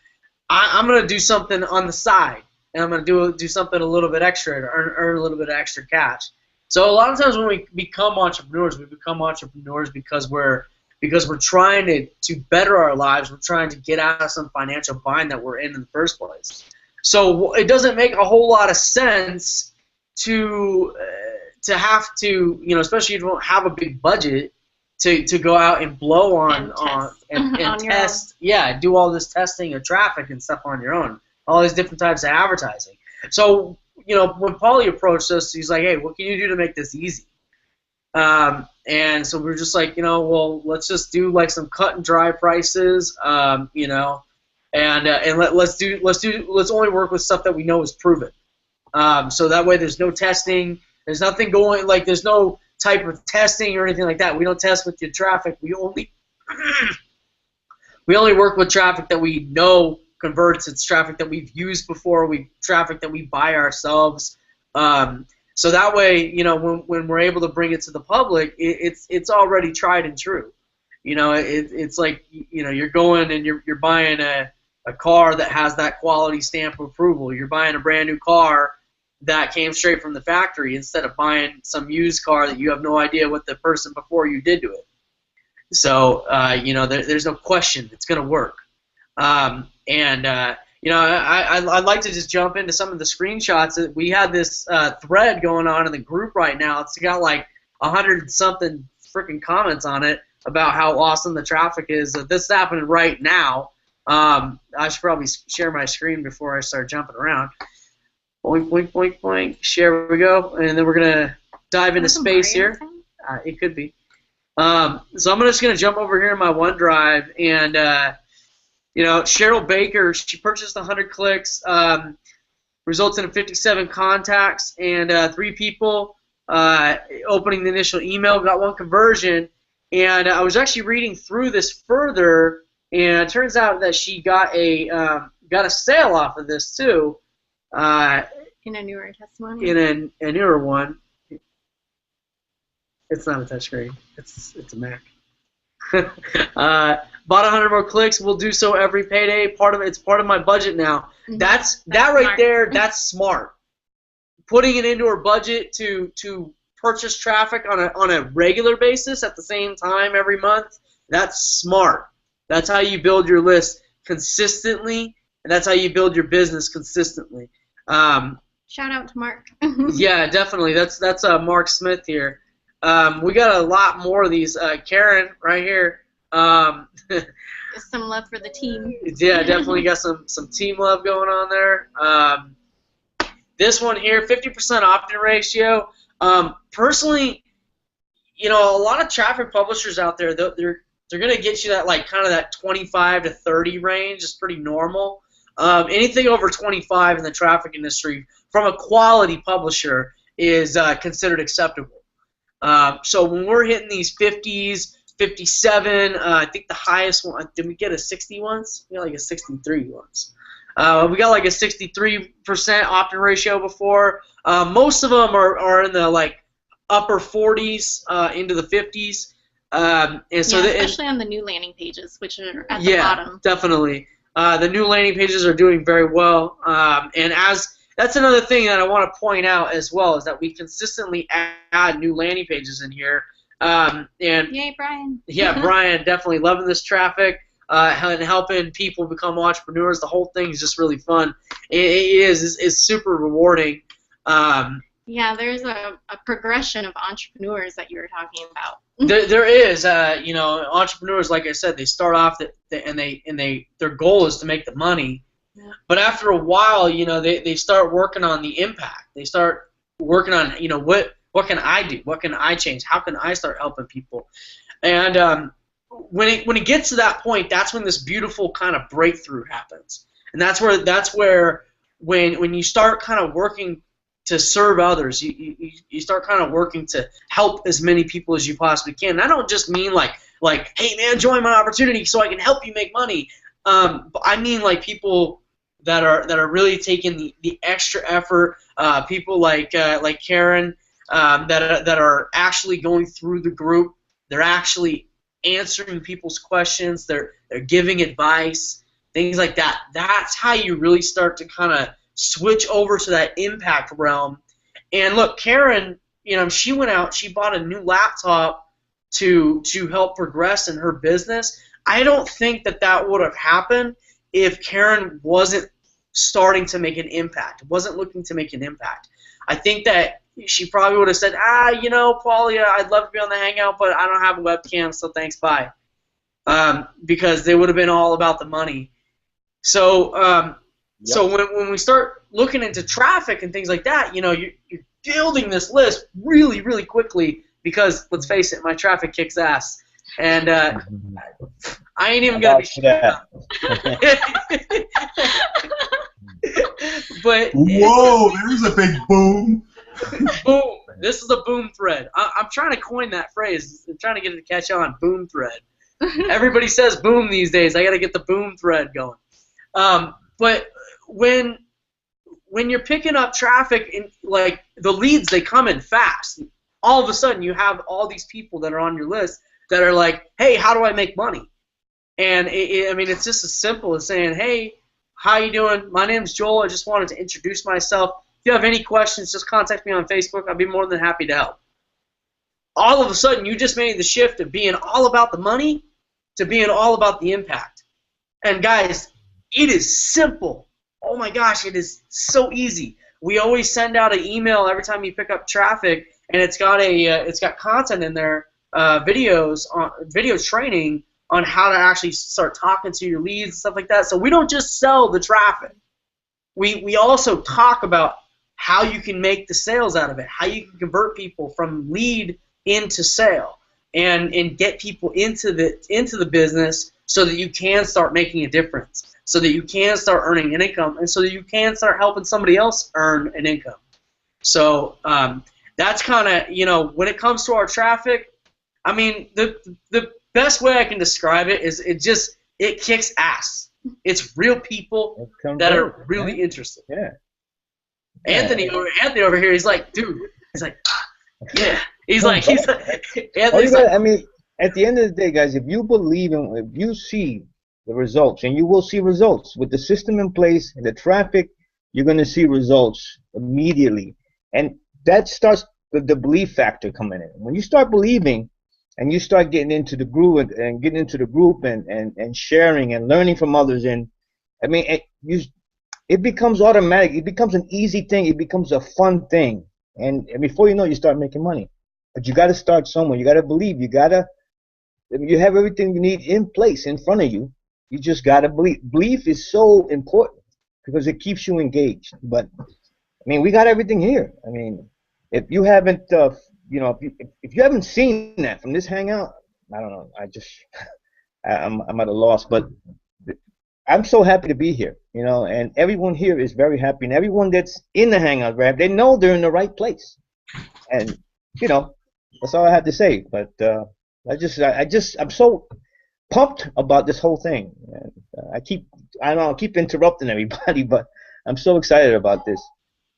I'm going to do something on the side, and I'm going to do something a little bit extra to earn a little bit of extra cash. So a lot of times when we become entrepreneurs because we're trying to better our lives. We're trying to get out of some financial bind that we're in the first place. So it doesn't make a whole lot of sense to have to, you know, especially if you don't have a big budget, to go out and blow on test, do all this testing of traffic and stuff on your own, all these different types of advertising. So, you know, when Paulie approached us, he's like, hey, what can you do to make this easy? And so we were just like, you know, well, let's just do like some cut and dry prices, you know, and let's only work with stuff that we know is proven. So that way there's no testing, there's nothing going, like there's no type of testing or anything like that. We don't test with your traffic. We only work with traffic that we know converts. It's traffic that we've used before. Traffic that we buy ourselves. So that way, you know, when we're able to bring it to the public, it's already tried and true. You know, it's like, you know, you're going and you're buying a car that has that quality stamp of approval. You're buying a brand new car that came straight from the factory instead of buying some used car that you have no idea what the person before you did to it. So, you know, there's no question it's going to work. You know, I'd like to just jump into some of the screenshots. We had this thread going on in the group right now. It's got like 100-something freaking comments on it about how awesome the traffic is. This is happening right now. I should probably share my screen before I start jumping around. Boink, boink, boink, boink. Share we go. And then we're going to dive into space here. It could be. So I'm just going to jump over here in my OneDrive and you know, Cheryl Baker, she purchased 100 clicks, results in 57 contacts, and 3 people opening the initial email, got 1 conversion. And I was actually reading through this further, and it turns out that she got a sale off of this too. In a newer testimony. In a newer one. It's not a touchscreen. It's a Mac. Bought 100 more clicks. We'll do so every payday. It's part of my budget now. That's right smart. There. That's smart. Putting it into her budget to purchase traffic on a regular basis at the same time every month. That's smart. That's how you build your list consistently, and that's how you build your business consistently. Shout out to Mark. Yeah, definitely. That's Mark Smith here. We got a lot more of these. Karen, right here. Just some love for the team. Yeah, definitely got some team love going on there. This one here, 50% opt-in ratio. Personally, you know, a lot of traffic publishers out there, they're going to get you that like kind of that 25 to 30 range. Is pretty normal. Anything over 25 in the traffic industry from a quality publisher is considered acceptable. So when we're hitting these 50s, 57, I think the highest one, did we get a 60 once? We got like a 63 once. We got like a 63% opt-in ratio before. Most of them are in the like upper 40s into the 50s. And so especially on the new landing pages, which are at the bottom. Yeah, definitely. The new landing pages are doing very well. And that's another thing that I want to point out as well, is that we consistently add new landing pages in here. And yay, Brian. Yeah, Brian, definitely loving this traffic and helping people become entrepreneurs. The whole thing is just really fun. It's super rewarding. Yeah, there's a progression of entrepreneurs that you were talking about. There is, you know, entrepreneurs, like I said, they start off and their goal is to make the money, but after a while, you know, they start working on the impact. They start working on, you know, what can I do? What can I change? How can I start helping people? And when it gets to that point, that's when this beautiful kind of breakthrough happens, and that's where when you start kind of working to serve others, you start kind of working to help as many people as you possibly can. And I don't just mean like, hey man, join my opportunity so I can help you make money. But I mean like people that are really taking the extra effort. People like Karen that are actually going through the group. They're actually answering people's questions. They're giving advice, things like that. That's how you really start to kind of switch over to that impact realm. And look, Karen, you know, she went out, she bought a new laptop to help progress in her business. I don't think that would have happened if Karen wasn't starting to make an impact, wasn't looking to make an impact. I think that she probably would have said, you know, Paulia, I'd love to be on the Hangout, but I don't have a webcam, so thanks, bye. Because they would have been all about the money. So So when we start looking into traffic and things like that, you know, you're building this list really, really quickly because, let's face it, my traffic kicks ass. And I ain't even going to be that. But whoa, there's a big boom. Boom. This is a boom thread. I'm trying to coin that phrase. I'm trying to get it to catch on. Boom thread. Everybody says boom these days. I got to get the boom thread going. But when you're picking up traffic, in, like the leads, they come in fast. All of a sudden, you have all these people that are on your list that are like, hey, how do I make money? And I mean, it's just as simple as saying, hey, how you doing? My name's Joel. I just wanted to introduce myself. If you have any questions, just contact me on Facebook. I'll be more than happy to help. All of a sudden, you just made the shift of being all about the money to being all about the impact. And guys, it is simple. Oh my gosh, it is so easy. We always send out an email every time you pick up traffic, and it's got content in there, video training on how to actually start talking to your leads and stuff like that. So we don't just sell the traffic. We also talk about how you can make the sales out of it, how you can convert people from lead into sale, and get people into the business so that you can start making a difference, so that you can start earning an income, and so that you can start helping somebody else earn an income. So that's kind of, you know, when it comes to our traffic, I mean, the best way I can describe it is it kicks ass. It's real people that are really interested. Yeah. Anthony over here, he's like, dude, he's like, yeah. I mean, at the end of the day, guys, if you believe in, if you see the results, and you will see results with the system in place and the traffic, you're going to see results immediately. And that starts with the belief factor coming in. When you start believing and you start getting into the groove and getting into the group and sharing and learning from others, and I mean, it becomes automatic. It becomes an easy thing. It becomes a fun thing. And before you know it, you start making money. But you got to start somewhere. You got to believe. You have everything you need in place in front of you. You just got to believe. Belief is so important because it keeps you engaged. But I mean, we got everything here. I mean, if you haven't, you know, if you haven't seen that from this Hangout, I don't know. I'm at a loss. But I'm so happy to be here, you know, and everyone here is very happy, and everyone that's in the Hangout, right, they know they're in the right place, and you know, that's all I have to say. But I'm so pumped about this whole thing. And, I keep interrupting everybody, but I'm so excited about this.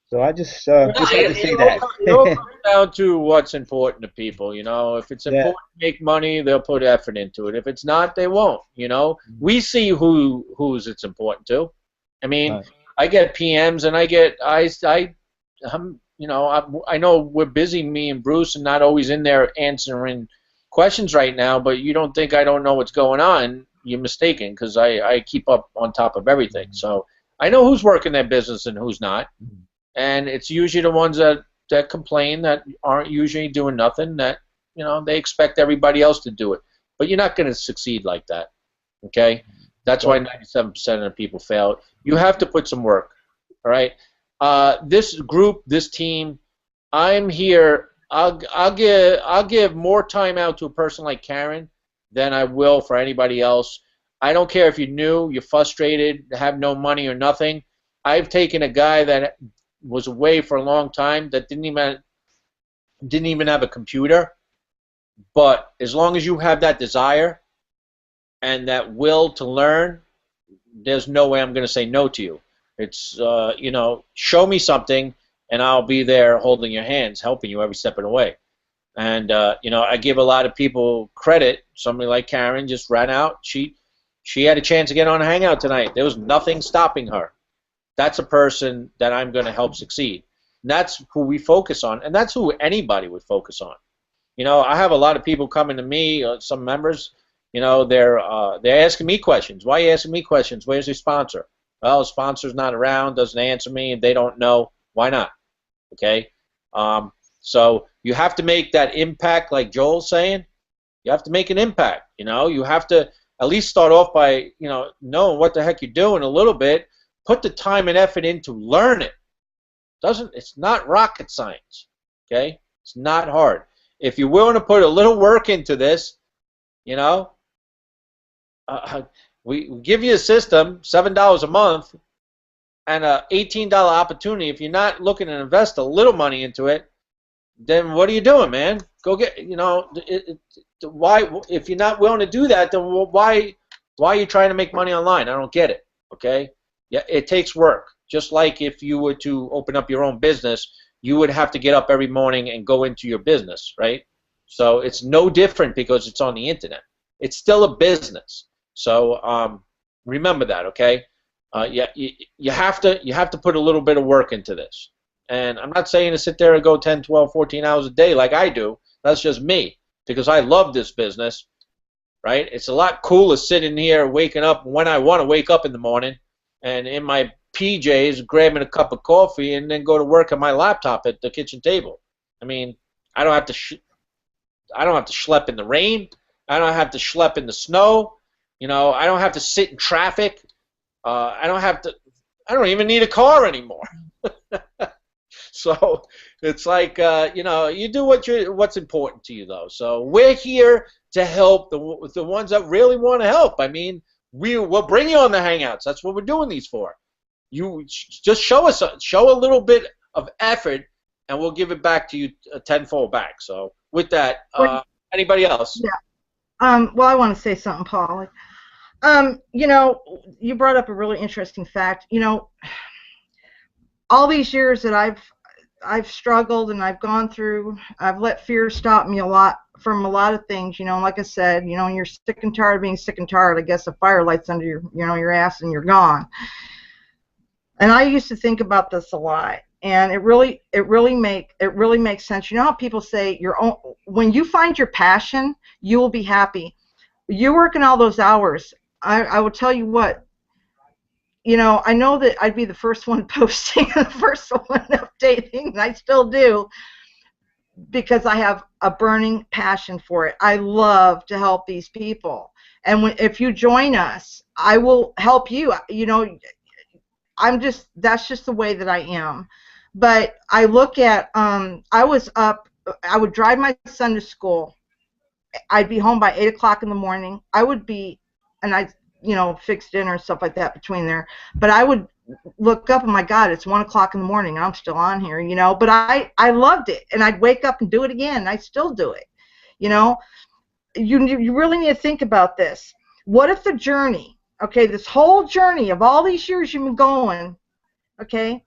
So I just had to say that. It all comes down to what's important to people, you know. If it's important to make money, they'll put effort into it. If it's not, they won't, you know. We see who's it's important to. I mean, I get PMs and you know, I know we're busy, me and Bruce, and not always in there answering questions right now, but you don't think I don't know what's going on, you're mistaken, because I keep up on top of everything. So I know who's working their business and who's not. And it's usually the ones that that complain that aren't usually doing nothing, that, you know, they expect everybody else to do it. But you're not going to succeed like that, okay? That's why 97% of the people fail. You have to put some work, all right? This group, this team, I'm here. I'll give more time out to a person like Karen than I will for anybody else. I don't care if you're new, you're frustrated, have no money or nothing. I've taken a guy that was away for a long time that didn't even have a computer. But as long as you have that desire and that will to learn, there's no way I'm going to say no to you. It's, you know, show me something, and I'll be there holding your hands, helping you every step of the way. And, you know, I give a lot of people credit. Somebody like Karen just ran out. She had a chance to get on a Hangout tonight. There was nothing stopping her. That's a person that I'm going to help succeed. And that's who we focus on, and that's who anybody would focus on. You know, I have a lot of people coming to me, some members, you know, they're asking me questions. Why are you asking me questions? Where's your sponsor? Well, the sponsor's not around, doesn't answer me, and they don't know. Why not? Okay? So you have to make that impact, like Joel's saying. You have to make an impact, you know. You have to at least start off by, you know, knowing what the heck you're doing a little bit. Put the time and effort in to learn it. It's not rocket science, okay? It's not hard. If you're willing to put a little work into this, you know, we give you a system, $7 a month, and a $18 opportunity. If you're not looking to invest a little money into it, then what are you doing, man? Go get, you know, why? If you're not willing to do that, then why are you trying to make money online? I don't get it, okay? Yeah, it takes work. Just like if you were to open up your own business, you would have to get up every morning and go into your business, right? So it's no different because it's on the internet. It's still a business. So remember that, okay? Yeah, you have to put a little bit of work into this. And I'm not saying to sit there and go 10, 12, 14 hours a day like I do. That's just me, because I love this business, right? It's a lot cooler sitting here waking up when I want to wake up in the morning and in my PJs grabbing a cup of coffee and then go to work on my laptop at the kitchen table. I mean, I don't have to schlep in the rain. I don't have to schlep in the snow. You know, I don't have to sit in traffic. I don't even need a car anymore. So it's like, you know, you do what's important to you, though. So we're here to help the ones that really want to help. I mean, we'll bring you on the Hangouts. That's what we're doing these for. You just show a little bit of effort, and we'll give it back to you tenfold back. So with that, anybody else? Yeah. Well, I want to say something, Paul. You know, you brought up a really interesting fact. You know, all these years that I've struggled and I've gone through, I've let fear stop me a lot from a lot of things. You know, like I said, you know, when you're sick and tired of being sick and tired, I guess a fire lights under your ass and you're gone. And I used to think about this a lot, and it really makes sense. You know how people say when you find your passion, you will be happy. You working all those hours. I will tell you what. You know, I know that I'd be the first one posting, the first one updating, and I still do, because I have a burning passion for it. I love to help these people, and if you join us, I will help you. You know, that's just the way that I am. But I look at, I would drive my son to school. I'd be home by 8 o'clock in the morning. I would be, and I, you know, fix dinner and stuff like that between there. But I would look up, and my God, it's 1 o'clock in the morning, and I'm still on here, you know. But I loved it, and I'd wake up and do it again, and I still do it. You know, you really need to think about this. What if the journey, okay, this whole journey of all these years you've been going, okay,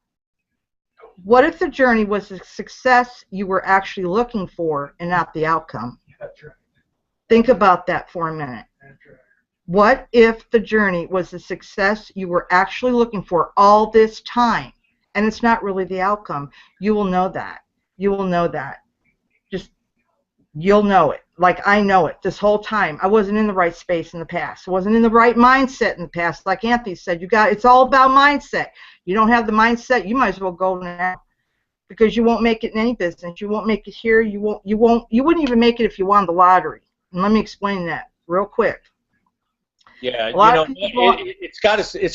what if the journey was the success you were actually looking for and not the outcome? That's right. Think about that for a minute. That's right. What if the journey was the success you were actually looking for all this time, and it's not really the outcome? You will know that. You will know that. Just, you'll know it. Like I know it this whole time. I wasn't in the right space in the past. I wasn't in the right mindset in the past. Like Anthony said, it's all about mindset. You don't have the mindset, you might as well go now. because you won't make it in any business. You won't make it here. You wouldn't even make it if you won the lottery. And let me explain that real quick. Yeah, it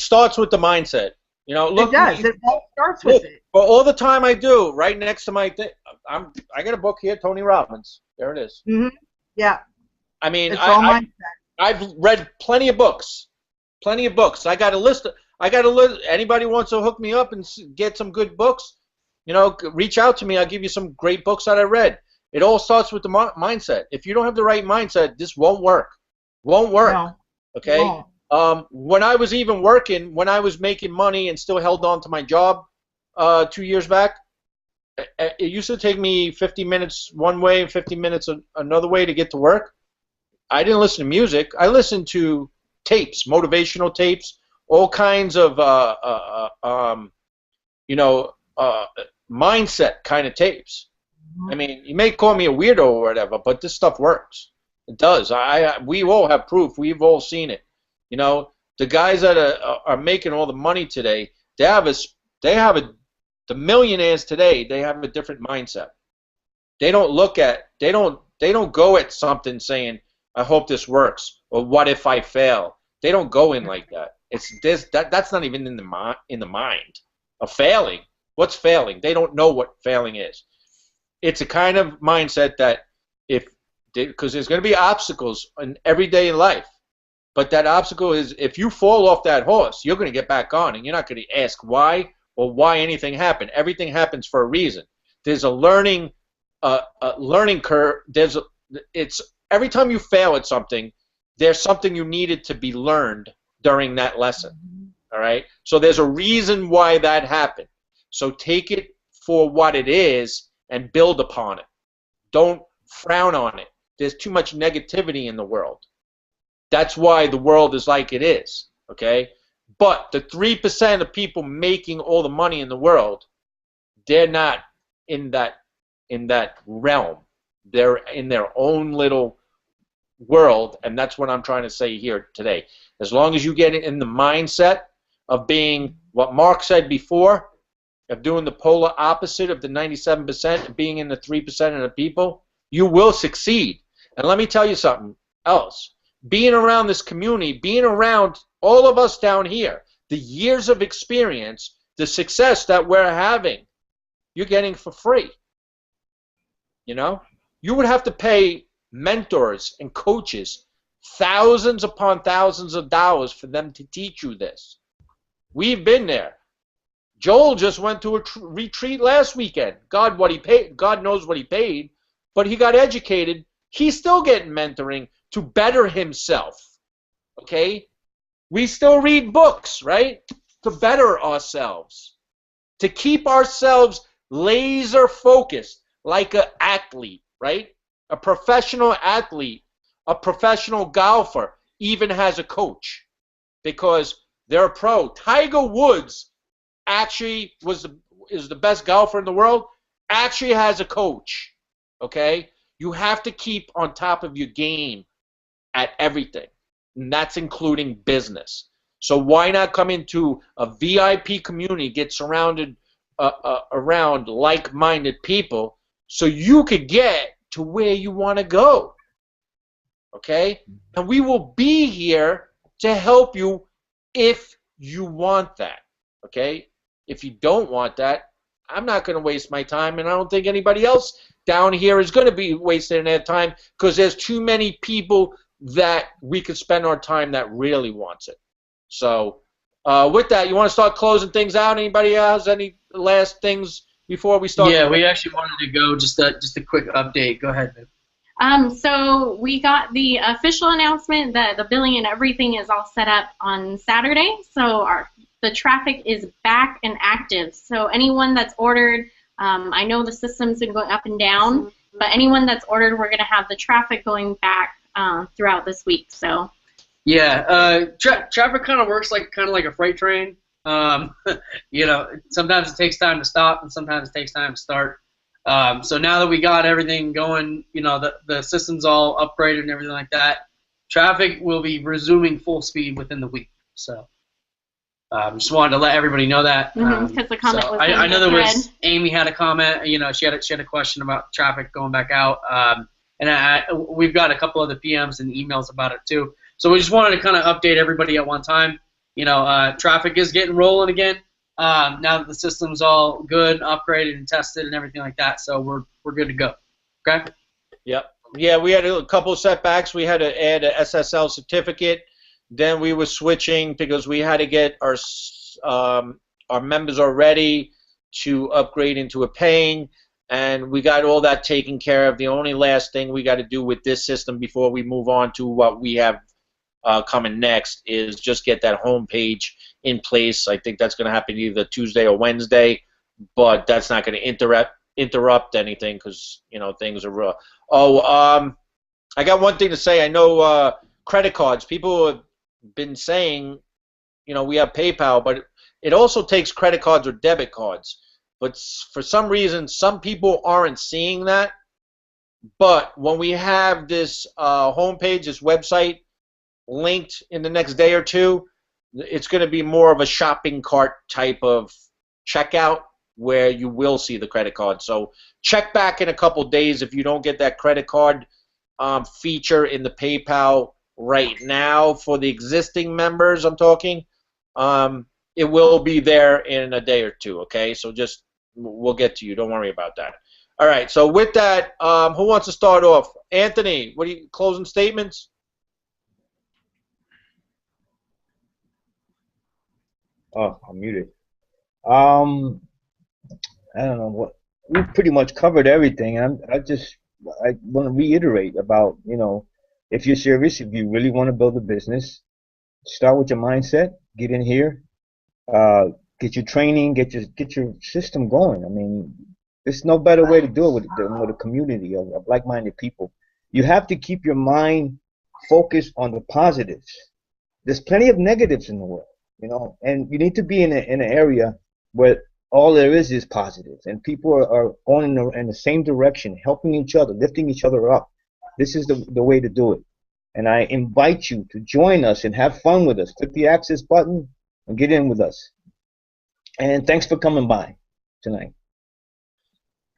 starts with the mindset. You know, look, it does. It all starts with it. For all the time I do, right next to my thing, I got a book here, Tony Robbins. There it is. Mm-hmm. Yeah. I mean, it's all mindset. I've read plenty of books. Plenty of books. I got a list. Anybody wants to hook me up and get some good books, you know, reach out to me. I'll give you some great books that I read. It all starts with the mindset. If you don't have the right mindset, this won't work. Won't work. No. Okay? No. When I was even working, when I was making money and still held on to my job 2 years back, it used to take me 50 minutes one way and 50 minutes another way to get to work. I didn't listen to music. I listened to tapes, motivational tapes, all kinds of mindset kind of tapes. I mean, you may call me a weirdo or whatever, but this stuff works. It does. We all have proof. We've all seen it. You know, the guys that are making all the money today, the millionaires today, they have a different mindset. They don't go at something saying, I hope this works, or what if I fail? They don't go in like that. That's not even in the mind of failing. What's failing? They don't know what failing is. It's a kind of mindset that because there's going to be obstacles in everyday life, but that obstacle is if you fall off that horse, you're going to get back on, and you're not going to ask why or why anything happened. Everything happens for a reason. There's a learning curve. Every time you fail at something, there's something you needed to be learned during that lesson. All right? So there's a reason why that happened. So take it for what it is and build upon it. Don't frown on it. There's too much negativity in the world. That's why the world is like it is. Okay? But the 3% of people making all the money in the world, they're not in that realm. They're in their own little world, and that's what I'm trying to say here today. As long as you get in the mindset of being what Mark said before, of doing the polar opposite of the 97% and being in the 3% of the people, you will succeed. And let me tell you something else. Being around this community, being around all of us down here, the years of experience, the success that we're having, you're getting for free. You know? You would have to pay mentors and coaches thousands upon thousands of dollars for them to teach you this. We've been there. Joel just went to a retreat last weekend. God knows what he paid, but he got educated. He's still getting mentoring to better himself. Okay? We still read books, right? To better ourselves. To keep ourselves laser focused like an athlete, right? A professional athlete, a professional golfer even has a coach because they're a pro. Tiger Woods actually is the best golfer in the world, actually has a coach. Okay? You have to keep on top of your game at everything, and that's including business. So why not come into a VIP community, get surrounded around like-minded people so you could get to where you want to go? Okay? And we will be here to help you if you want that. Okay? If you don't want that, I'm not going to waste my time, and I don't think anybody else down here is going to be wasting their time because there's too many people that we could spend our time that really wants it. So with that, you want to start closing things out? Anybody else? Any last things before we start? Yeah, we actually wanted to go just a quick update. Go ahead, Viv. So we got the official announcement that the billing and everything is all set up on Saturday. So the traffic is back and active. So anyone that's ordered, I know the system's been going up and down, but anyone that's ordered, we're going to have the traffic going back throughout this week. So. Yeah, traffic kind of works like a freight train. You know, sometimes it takes time to stop, and sometimes it takes time to start. So now that we got everything going, you know, the system's all upgraded and everything like that, traffic will be resuming full speed within the week. So Just wanted to let everybody know that. Because the comment was I know there thread. was Amy had a comment. You know, she had a question about traffic going back out, and we've got a couple of the PMs and emails about it too. So we just wanted to kind of update everybody at one time. You know, traffic is getting rolling again now that the system's all good, upgraded, and tested, and everything like that. So we're good to go. Okay. Yep. Yeah, we had a couple of setbacks. We had to add a SSL certificate. Then we were switching because we had to get our members already to upgrade into a paying, and we got all that taken care of. The only last thing we got to do with this system before we move on to what we have coming next is just get that home page in place. I think that's going to happen either Tuesday or Wednesday, but that's not going to interrupt anything because, you know, things are I got one thing to say. I know credit cards. People have been saying, you know, we have PayPal, but it also takes credit cards or debit cards. But for some reason, some people aren't seeing that. But when we have this homepage, this website linked in the next day or two, it's going to be more of a shopping cart type of checkout where you will see the credit card. So check back in a couple days if you don't get that credit card feature in the PayPal right now for the existing members. I'm talking. It will be there in a day or two. Okay, so just we'll get to you. Don't worry about that. All right. So with that, who wants to start off? Anthony, what are you closing statements? Oh, I'm muted. I don't know what we pretty much covered everything. I want to reiterate about, you know, if you're serious, if you really want to build a business, start with your mindset. Get in here, get your training, get your system going. I mean, there's no better way to do it than with a community of like-minded people. You have to keep your mind focused on the positives. There's plenty of negatives in the world, you know, and you need to be in an area where all there is positive, and people are going in the same direction, helping each other, lifting each other up. This is the way to do it. And I invite you to join us and have fun with us. Click the access button and get in with us. And thanks for coming by tonight.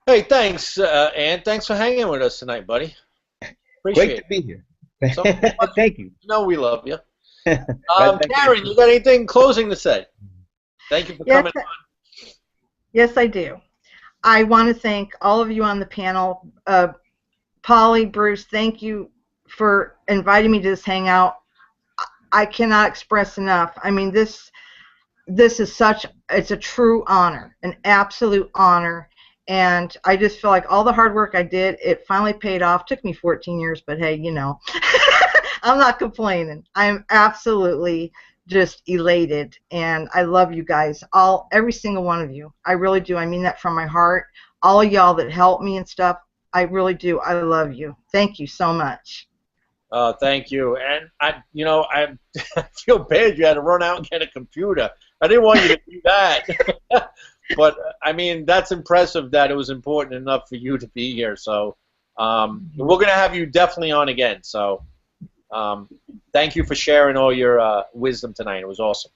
Hey, thanks, Ann. Thanks for hanging with us tonight, buddy. Appreciate Great to be here. So Thank you. No, we love you. Karen, you got anything closing to say? Thank you for coming on. Yes, I do. I want to thank all of you on the panel. Polly, Bruce, thank you for inviting me to this hangout. I cannot express enough. I mean, this is it's a true honor, an absolute honor. And I just feel like all the hard work I did, it finally paid off. Took me 14 years, but hey, you know, I'm not complaining. I'm absolutely just elated, and I love you guys, every single one of you. I really do. I mean that from my heart. All of y'all that help me and stuff, I really do. I love you. Thank you so much. Thank you. And I feel bad you had to run out and get a computer. I didn't want you to do that. But I mean, that's impressive that it was important enough for you to be here. So we're going to have you definitely on again. So thank you for sharing all your wisdom tonight. It was awesome.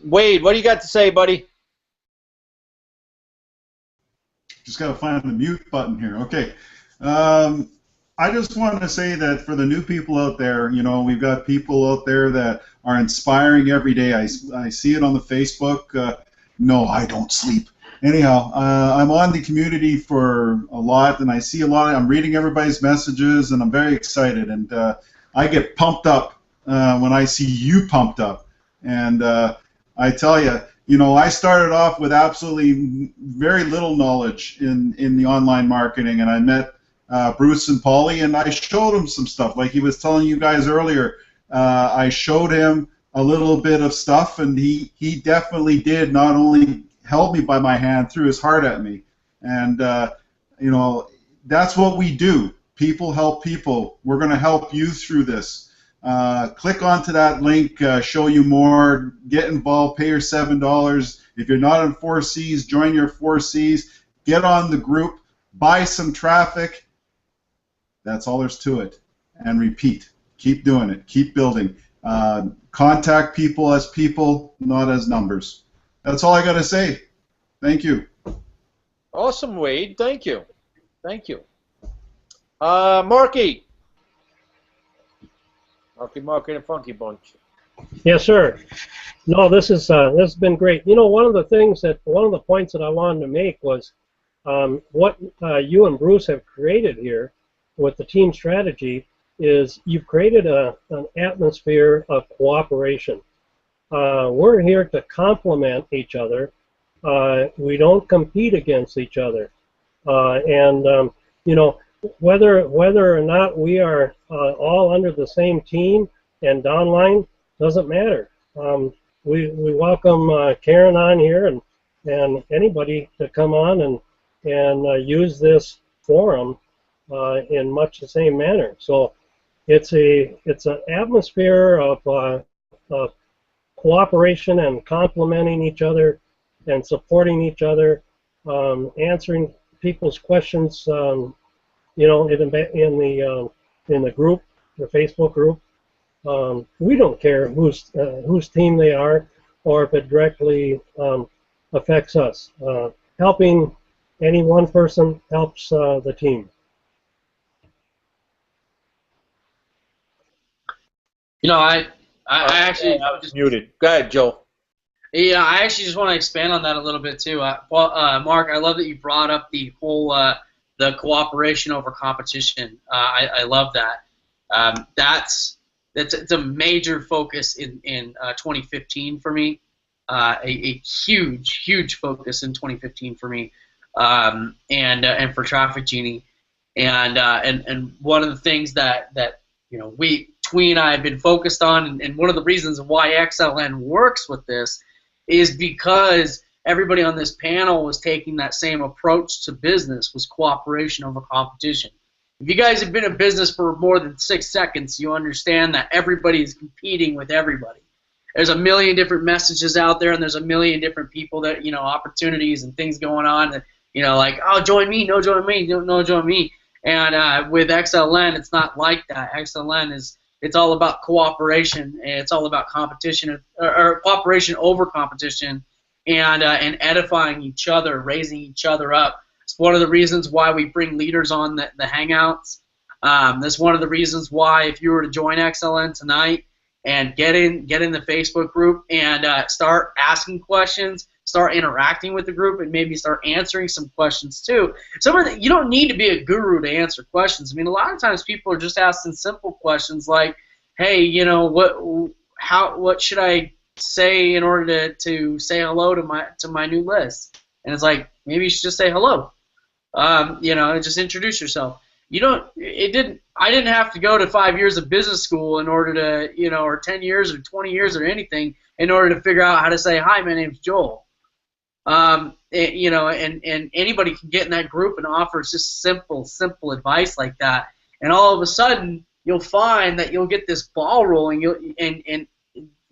Wade, what do you got to say, buddy? Just got to find the mute button here. Okay. I just want to say that for the new people out there, you know, we've got people out there that are inspiring every day. I see it on the Facebook. No, I don't sleep. Anyhow, I'm on the community for a lot, and I see a lot. I'm reading everybody's messages, and I'm very excited. And I get pumped up when I see you pumped up. And I tell you, you know, I started off with absolutely very little knowledge in the online marketing, and I met Bruce and Polly, and I showed him some stuff. Like he was telling you guys earlier, I showed him a little bit of stuff, and he definitely did not only held me by my hand, threw his heart at me. And, you know, that's what we do. People help people. We're going to help you through this. Click onto that link, show you more, get involved, pay your $7. If you're not in 4Cs, join your 4Cs, get on the group, buy some traffic. That's all there's to it. And repeat. Keep doing it. Keep building. contact people as people, not as numbers. That's all I got to say. Thank you. Awesome, Wade. Thank you. Thank you. Marky. Marky and the Funky Bunch. Yes, sir. No, this has been great. You know, one of the points that I wanted to make was what you and Bruce have created here with the team strategy is you've created an atmosphere of cooperation. We're here to complement each other. We don't compete against each other. You know, whether or not we are all under the same team and downline doesn't matter. We welcome Karen on here and anybody to come on and use this forum in much the same manner. So it's an atmosphere of cooperation and complimenting each other and supporting each other, answering people's questions. You know, in the group, the Facebook group. We don't care whose team they are or if it directly affects us. Helping any one person helps the team. You know, I was muted. Go ahead, Joe. Yeah, I actually just want to expand on that a little bit too. Mark, I love that you brought up the whole the cooperation over competition. I love that. It's a major focus in 2015 for me. A huge focus in 2015 for me, and for Traffic Genie, and one of the things that you know Twee and I have been focused on, and one of the reasons why XLN works with this is because everybody on this panel was taking that same approach to business, was cooperation over competition. If you guys have been in business for more than 6 seconds, you understand that everybody is competing with everybody. There's a million different messages out there, and there's a million different people that, you know, opportunities and things going on that, you know, like, oh, join me, no, join me, no, join me. And with XLN, it's not like that. XLN it's all about cooperation, and it's all about competition, or cooperation over competition, and edifying each other, raising each other up. It's one of the reasons why we bring leaders on the Hangouts. That's one of the reasons why if you were to join XLN tonight and get in the Facebook group and start asking questions, start interacting with the group, and maybe start answering some questions too. You don't need to be a guru to answer questions. I mean, a lot of times people are just asking simple questions like, hey, you know, what should I say in order to say hello to my new list? And it's like, maybe you should just say hello. You know, just introduce yourself. I didn't have to go to 5 years of business school in order to, you know, or 10 years or 20 years or anything in order to figure out how to say, hi, my name's Joel. You know, and anybody can get in that group and offer just simple advice like that. And all of a sudden, you'll find that you'll get this ball rolling, and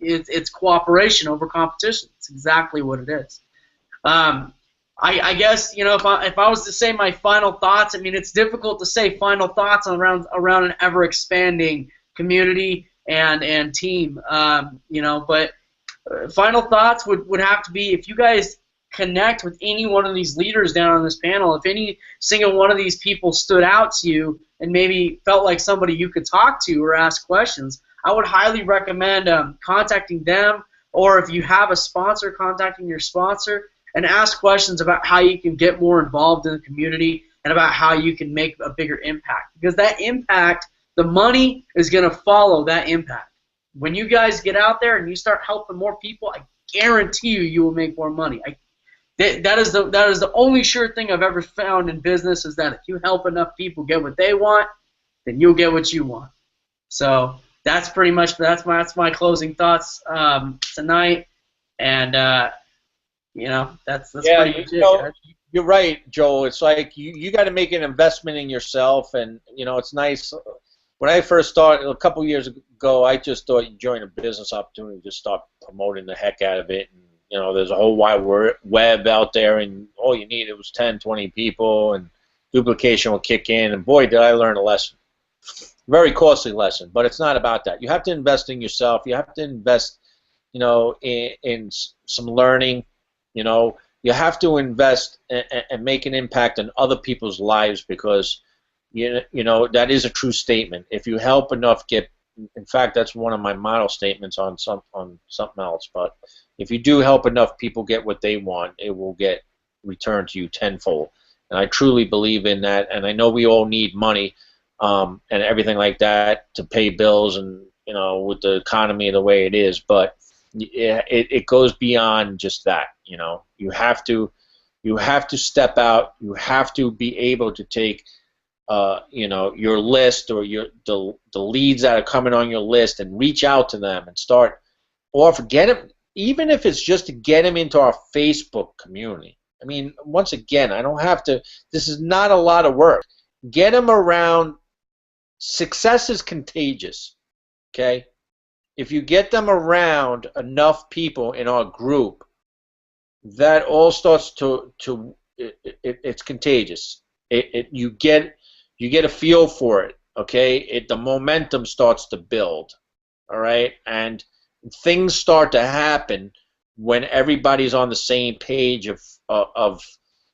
it's cooperation over competition. It's exactly what it is. I guess, you know, if I was to say my final thoughts, I mean, it's difficult to say final thoughts around an ever-expanding community and team, you know, but final thoughts would have to be, if you guys connect with any one of these leaders down on this panel, if any single one of these people stood out to you and maybe felt like somebody you could talk to or ask questions, I would highly recommend contacting them, or if you have a sponsor, contacting your sponsor and ask questions about how you can get more involved in the community and about how you can make a bigger impact. Because that impact, the money is going to follow that impact. When you guys get out there and you start helping more people, I guarantee you will make more money. That is the only sure thing I've ever found in business, is that if you help enough people get what they want, then you'll get what you want. So that's pretty much that's my closing thoughts tonight, and you know, that's pretty much it. You're right, Joel. It's like you got to make an investment in yourself, and you know, it's nice. When I first started a couple years ago, I just thought you join a business opportunity, just start promoting the heck out of it. And, you know, there's a whole wide web out there, and all you needed was 10, 20 people, and duplication will kick in. And boy, did I learn a lesson. very costly lesson, but it's not about that. You have to invest in yourself. You have to invest, you know, in some learning. You know, you have to invest and make an impact on other people's lives, because you know that is a true statement. If you help enough get, in fact, that's one of my model statements on something else. But if you do help enough people get what they want, it will get returned to you tenfold. And I truly believe in that. And I know we all need money and everything like that to pay bills, and you know, with the economy the way it is. But it goes beyond just that. You know, you have to step out. You have to be able to take you know, your list or the leads that are coming on your list and reach out to them and start get them, even if it's just to get them into our Facebook community. I mean, once again, I don't have to, this is not a lot of work. Get them around. Success is contagious, okay? If you get them around enough people in our group, that all starts it's contagious. You get a feel for it, okay? The momentum starts to build, all right? And things start to happen when everybody's on the same page of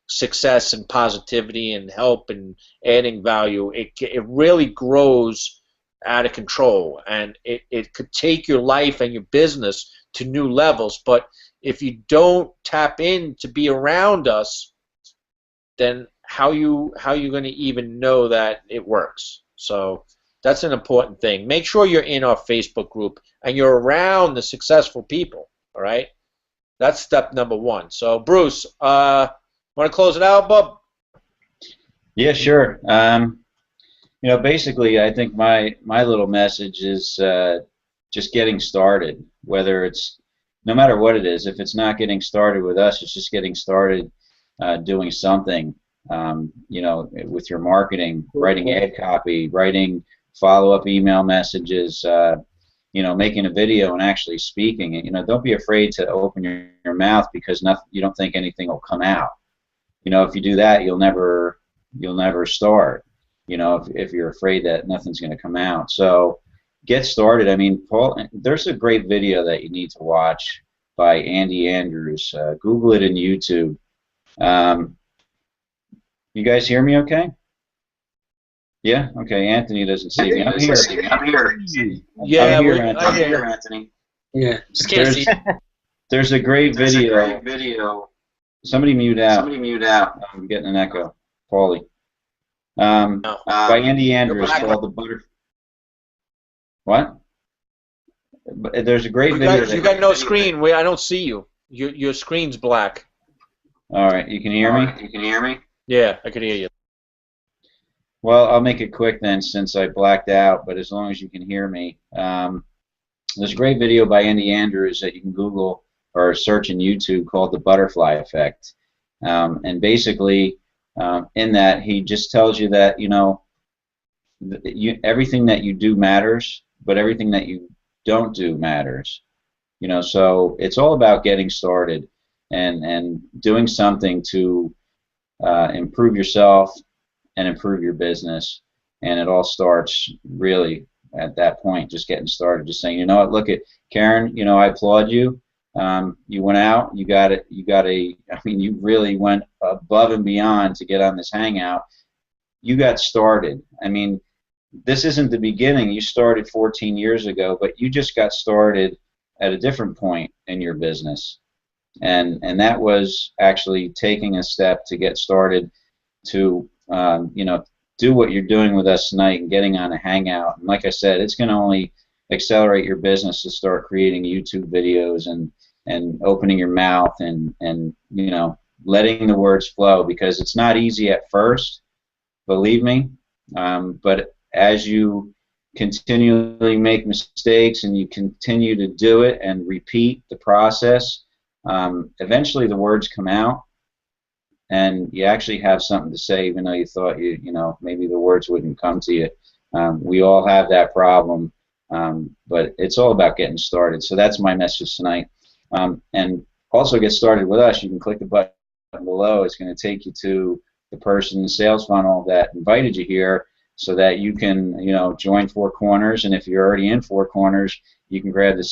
success and positivity and help and adding value. It really grows out of control, and it could take your life and your business to new levels. But if you don't tap in to be around us, then how you going to even know that it works? So that's an important thing. Make sure you're in our Facebook group and you're around the successful people, all right? That's step number one. So Bruce, want to close it out, bub? Yeah, sure. You know, basically, I think my little message is just getting started. Whether it's, no matter what it is, if it's not getting started with us, it's just getting started doing something. You know, with your marketing, writing ad copy, writing follow-up email messages, you know, making a video and actually speaking. You know, don't be afraid to open your mouth, because you don't think anything will come out. You know, if you do that, you'll never start. You know, if you're afraid that nothing's going to come out. So get started. I mean, Paul, there's a great video that you need to watch by Andy Andrews. Google it in YouTube. You guys hear me okay? Yeah? Okay, Anthony doesn't see me. I'm here. Yeah, I'm here, I hear Anthony. Yeah, just can't see. There's a great video. Somebody mute out. I'm getting an echo. Paulie. By Andy Andrews called The Butter. What? There's a great video. You got no screen. I don't see you. Your screen's black. All right, you can hear me? Yeah, I can hear you. Well, I'll make it quick then, since I blacked out, but as long as you can hear me. There's a great video by Andy Andrews that you can Google or search in YouTube called The Butterfly Effect. And basically, in that, he just tells you that, you know, everything that you do matters, but everything that you don't do matters. You know, so it's all about getting started and doing something to improve yourself and improve your business. And it all starts really at that point, just getting started, just saying, you know what, look at Karen, you know, I applaud you. You went out, you got I mean, you really went above and beyond to get on this Hangout. You got started. I mean, this isn't the beginning. You started 14 years ago, but you just got started at a different point in your business. And that was actually taking a step to get started to, you know, do what you're doing with us tonight and getting on a Hangout. And like I said, it's going to only accelerate your business to start creating YouTube videos and opening your mouth and you know, letting the words flow, because it's not easy at first, believe me, but as you continually make mistakes and you continue to do it and repeat the process, eventually the words come out and you actually have something to say, even though you thought you know, maybe the words wouldn't come to you. We all have that problem, but it's all about getting started. So that's my message tonight. And also get started with us. You can click the button below. It's going to take you to the person in the sales funnel that invited you here. so that you can, join Four Corners, and if you're already in Four Corners, you can grab the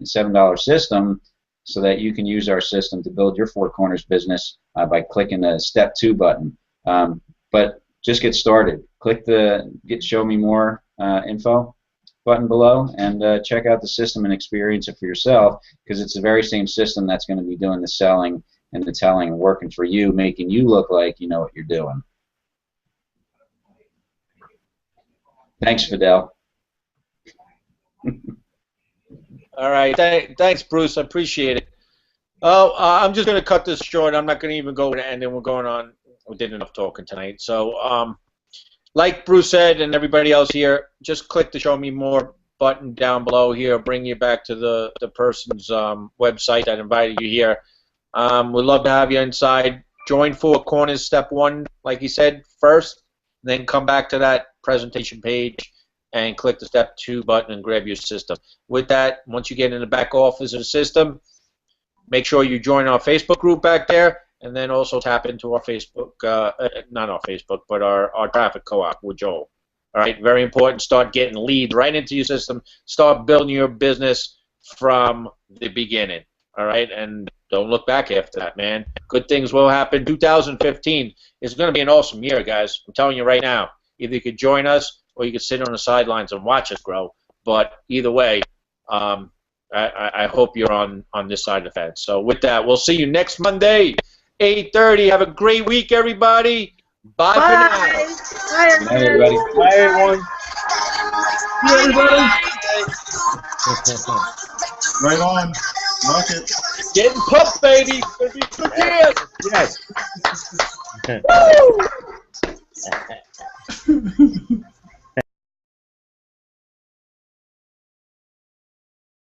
$7 system, so that you can use our system to build your Four Corners business by clicking the Step 2 button. But just get started. Click the Show Me More info button below, and check out the system and experience it for yourself, because it's the very same system that's going to be doing the selling and the telling and working for you, making you look like you know what you're doing. Thanks, Fidel. All right. Thanks, Bruce. I appreciate it. Oh, I'm just going to cut this short. I'm not going to even go to the end, and we're going on. We did enough talking tonight. So, like Bruce said and everybody else here, just click the Show Me More button down below here. Bring you back to the person's website that invited you here. We'd love to have you inside. Join Four Corners Step 1, like he said, first. Then come back to that presentation page and click the Step 2 button and grab your system. With that, once you get in the back office of the system, make sure you join our Facebook group back there, and then also tap into our Facebook, not our Facebook, but our traffic co-op with Joel. All right, very important. Start getting leads right into your system. Start building your business from the beginning. All right, and don't look back after that, man. Good things will happen. 2015 is going to be an awesome year, guys. I'm telling you right now. Either you could join us or you could sit on the sidelines and watch us grow. But either way, I hope you're on this side of the fence. So with that, we'll see you next Monday, 8:30. Have a great week, everybody. Bye for now. Bye, everybody. Bye, everyone. See you, everybody. Right on. Rock it. Getting pumped, baby. Gonna be good years. Yes. Woo!